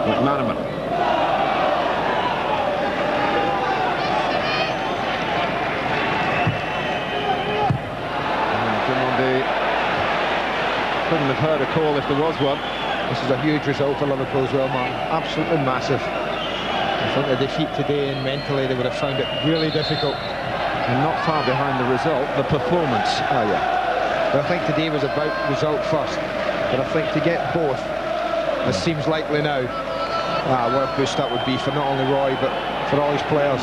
McManaman. Couldn't have heard a call if there was one. This is a huge result for Liverpool as well, man. Absolutely massive. I think the defeat today, and mentally they would have found it really difficult. And not far behind the result, the performance. Oh yeah. But I think today was about result first. But I think to get both, as seems likely now, what a boost that would be for not only Roy but for all his players.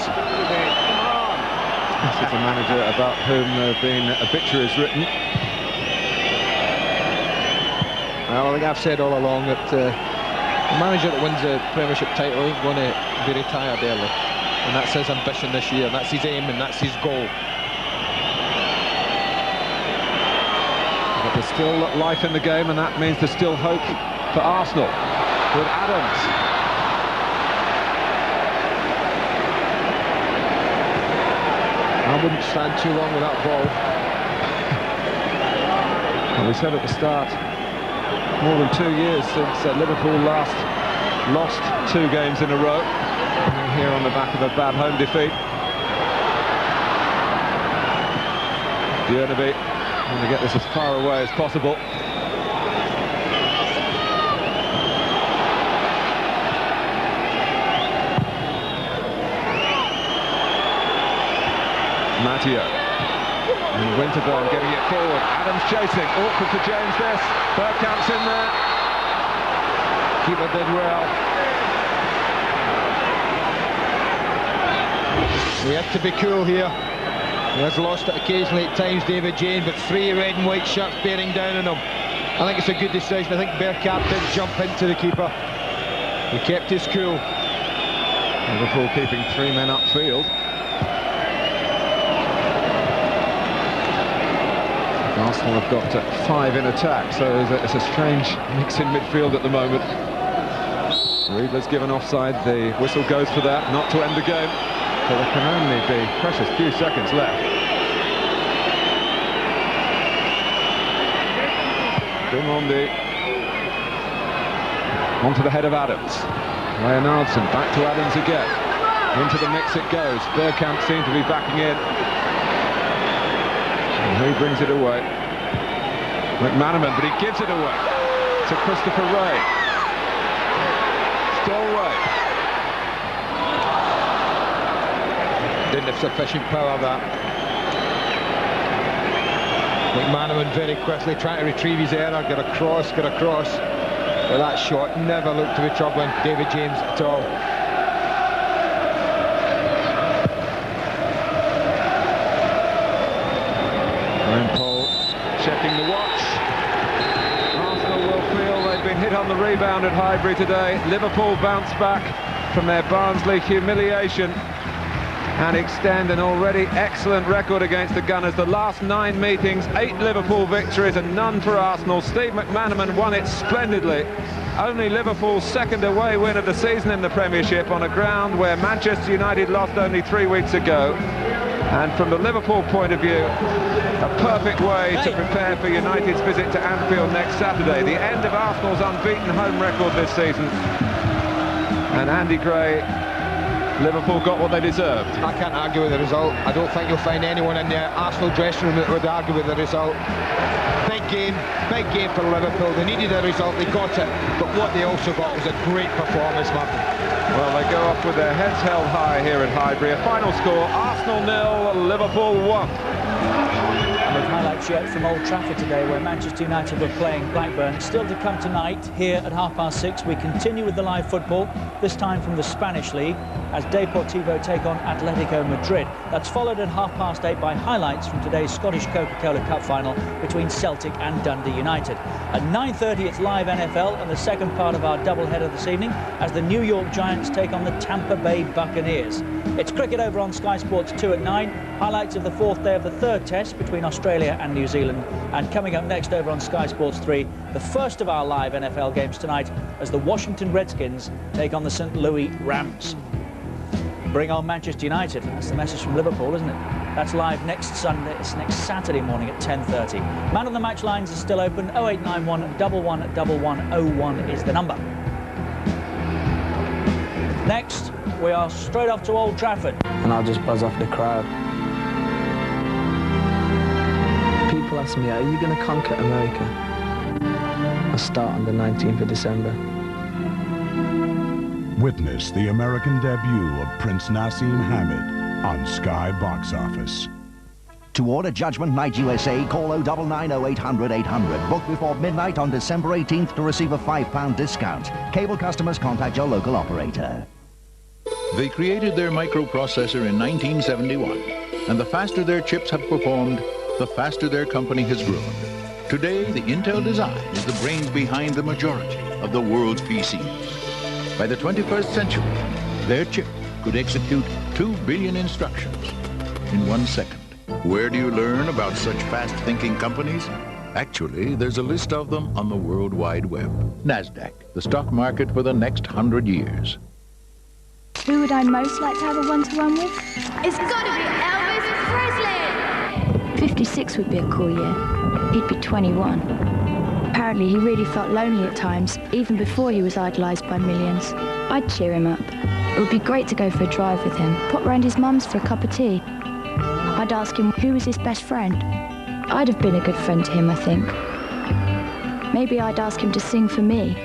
This is a manager about whom there have been obituaries written. Well, I think I've said all along that the manager that wins a Premiership title ain't going to be retired early. And that's his ambition this year, and that's his aim, and that's his goal. But there's still life in the game, and that means there's still hope for Arsenal with Adams. I wouldn't stand too long with that ball. Well, we said at the start, more than 2 years since Liverpool last lost 2 games in a row. Here on the back of a bad home defeat. Björneby want to get this as far away as possible. Matteo. And Winterburn getting it forward. Adams chasing. Awkward for James this. Bergkamp's in there. Keeper did well. He had to be cool here. He has lost it occasionally at times, David James, but 3 red and white shirts bearing down on him. I think it's a good decision. I think Bergkamp did jump into the keeper. He kept his cool. Liverpool keeping 3 men upfield. Arsenal have got 5 in attack, so it's a strange mix in midfield at the moment. Riedler's given offside. The whistle goes for that, not to end the game. So there can only be precious few seconds left. Bimondi onto the head of Adams. Leonardson back to Adams again. Into the mix it goes. Bergkamp seems to be backing in. And he brings it away. McManaman, but he gives it away to Christopher Ray. Still Ray. Didn't have sufficient power, that. McManaman very quickly trying to retrieve his error, get across. But that shot never looked to be troubling David James at all. And Paul checking the watch. Arsenal will feel they've been hit on the rebound at Highbury today. Liverpool bounce back from their Barnsley humiliation and extend an already excellent record against the Gunners. The last 9 meetings, 8 Liverpool victories and none for Arsenal. Steve McManaman won it splendidly. Only Liverpool's 2nd away win of the season in the Premiership on a ground where Manchester United lost only 3 weeks ago. And from the Liverpool point of view, a perfect way to prepare for United's visit to Anfield next Saturday. The end of Arsenal's unbeaten home record this season. And Andy Gray, Liverpool got what they deserved. I can't argue with the result. I don't think you'll find anyone in the Arsenal dressing room that would argue with the result. Big game for Liverpool. They needed a result, they got it. But what they also got was a great performance, Martin. Well, they go off with their heads held high here at Highbury. A final score, Arsenal 0, Liverpool 1. With highlights yet from Old Trafford today, where Manchester United were playing Blackburn. Still to come tonight, here at 6:30, we continue with the live football, this time from the Spanish League, as Deportivo take on Atletico Madrid. That's followed at 8:30 by highlights from today's Scottish Coca-Cola Cup final between Celtic and Dundee United. At 9:30, it's live NFL and the second part of our doubleheader this evening, as the New York Giants take on the Tampa Bay Buccaneers. It's cricket over on Sky Sports 2 at 9. Highlights of the fourth day of the third test between Australia and New Zealand. And coming up next over on Sky Sports 3, the first of our live NFL games tonight, as the Washington Redskins take on the St. Louis Rams. Bring on Manchester United. That's the message from Liverpool, isn't it? That's live next Saturday morning at 10:30. Man of the match lines are still open. 0891 111101 is the number. Next, we are straight off to Old Trafford. And I'll just buzz off the crowd. People ask me, are you going to conquer America? I'll start on the 19th of December. Witness the American debut of Prince Nassim Hamid on Sky Box Office. To order Judgment Night USA, call 0990 800 800. Book before midnight on December 18th to receive a £5 discount. Cable customers contact your local operator. They created their microprocessor in 1971, and the faster their chips have performed, the faster their company has grown. Today, the Intel design is the brains behind the majority of the world's PCs. By the 21st century, their chip could execute 2 billion instructions in 1 second. Where do you learn about such fast-thinking companies? Actually, there's a list of them on the World Wide Web. NASDAQ, the stock market for the next 100 years. Who would I most like to have a one-to-one with? It's gotta be Elvis Presley! 56 would be a cool year. He'd be 21. Apparently, he really felt lonely at times, even before he was idolised by millions. I'd cheer him up. It would be great to go for a drive with him, pop round his mum's for a cup of tea. I'd ask him who was his best friend. I'd have been a good friend to him, I think. Maybe I'd ask him to sing for me,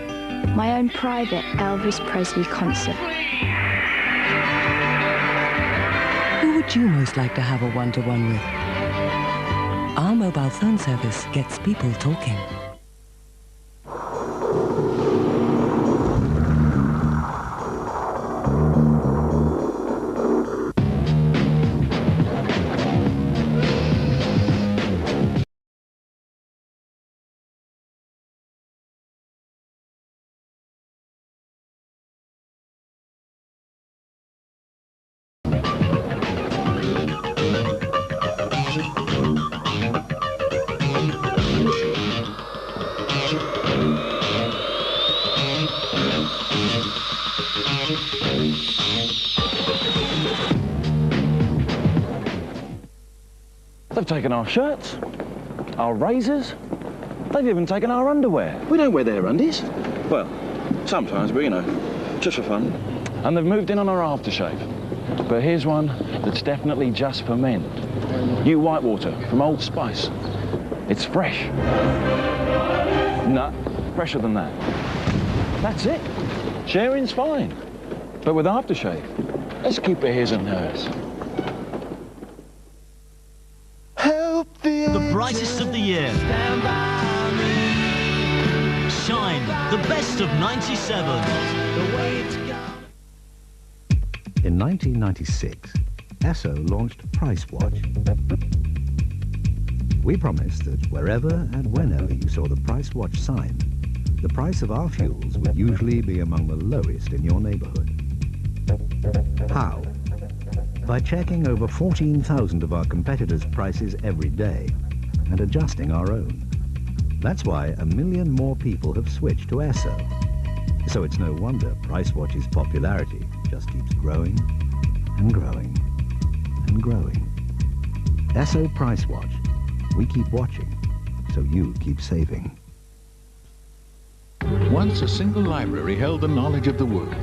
my own private Elvis Presley concert. Who would you most like to have a one-to-one with? Our mobile phone service gets people talking. They've taken our shirts, our razors, they've even taken our underwear. We don't wear their undies. Well, sometimes, but you know, just for fun. And they've moved in on our aftershave. But here's one that's definitely just for men. New Whitewater from Old Spice. It's fresh. No, fresher than that. That's it. Sharing's fine. But with aftershave, let's keep it his and hers. The brightest of the year. Shine, the best of 97. In 1996, Esso launched Price Watch. We promised that wherever and whenever you saw the Price Watch sign, the price of our fuels would usually be among the lowest in your neighborhood. How? By checking over 14,000 of our competitors' prices every day and adjusting our own. That's why 1 million more people have switched to Esso. So it's no wonder Price Watch's popularity just keeps growing and growing and growing. Esso Price Watch. We keep watching, so you keep saving. Once a single library held the knowledge of the world.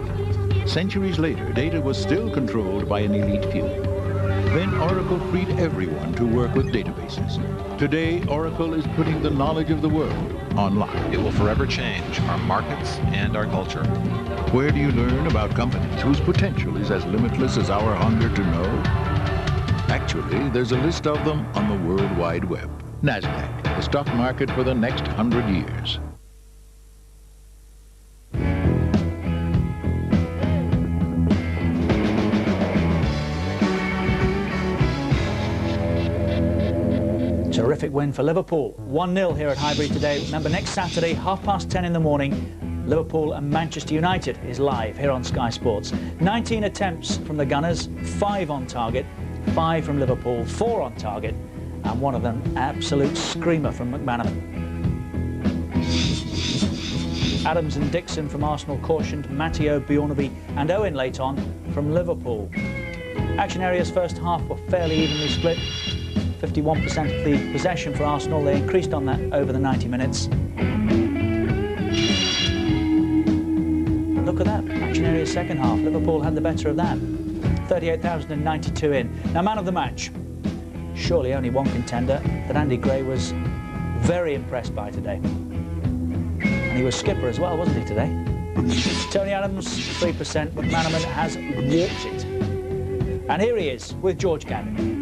Centuries later, data was still controlled by an elite few. Then Oracle freed everyone to work with databases. Today, Oracle is putting the knowledge of the world online. It will forever change our markets and our culture. Where do you learn about companies whose potential is as limitless as our hunger to know? Actually, there's a list of them on the World Wide Web. NASDAQ, the stock market for the next 100 years. Terrific win for Liverpool. 1-0 here at Highbury today. Remember, next Saturday, 10:30 in the morning, Liverpool and Manchester United is live here on Sky Sports. 19 attempts from the Gunners, 5 on target, 5 from Liverpool, 4 on target, and one of them absolute screamer from McManaman. Adams and Dixon from Arsenal cautioned, Matteo, Bjornaby and Owen late on from Liverpool. Action areas first half were fairly evenly split. 51% of the possession for Arsenal. They increased on that over the 90 minutes. And look at that, action area second half. Liverpool had the better of that. 38,092 in. Now, man of the match. Surely only one contender that Andy Gray was very impressed by today. And he was skipper as well, wasn't he, today? Tony Adams, 3%. McManaman has warped it. And here he is with George Gavin.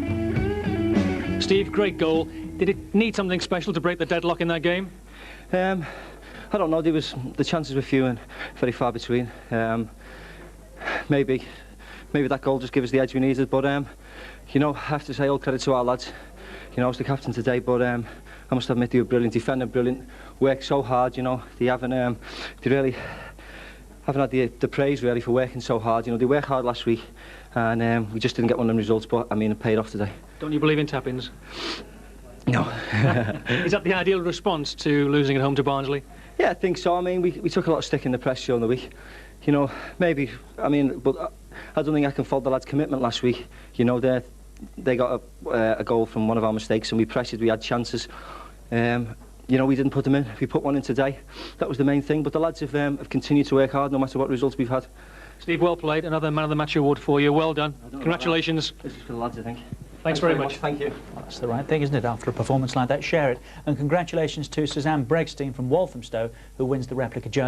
Steve, great goal. Did it need something special to break the deadlock in that game? I don't know. The chances were few and very far between. Maybe that goal just gave us the edge we needed. But you know, I have to say all credit to our lads. You know, I was the captain today, but I must admit they were brilliant defending, brilliant. Worked so hard. You know, they really haven't had the praise really for working so hard. You know, they worked hard last week, and we just didn't get one of them results. But I mean, it paid off today. Don't you believe in tap-ins? No. Is that the ideal response to losing at home to Barnsley? Yeah, I think so. I mean, we took a lot of stick in the press during the week. You know, maybe, I mean, but I don't think I can fault the lads' commitment last week. You know, they got a goal from one of our mistakes and we pressured, we had chances. You know, we didn't put them in. We put one in today. That was the main thing. But the lads have continued to work hard no matter what results we've had. Steve, well played. Another Man of the Match award for you. Well done. Congratulations. This is for the lads, I think. Thanks very much. Thank you. Well, that's the right thing, isn't it? After a performance like that, share it. And congratulations to Suzanne Bregstein from Walthamstow, who wins the replica jersey.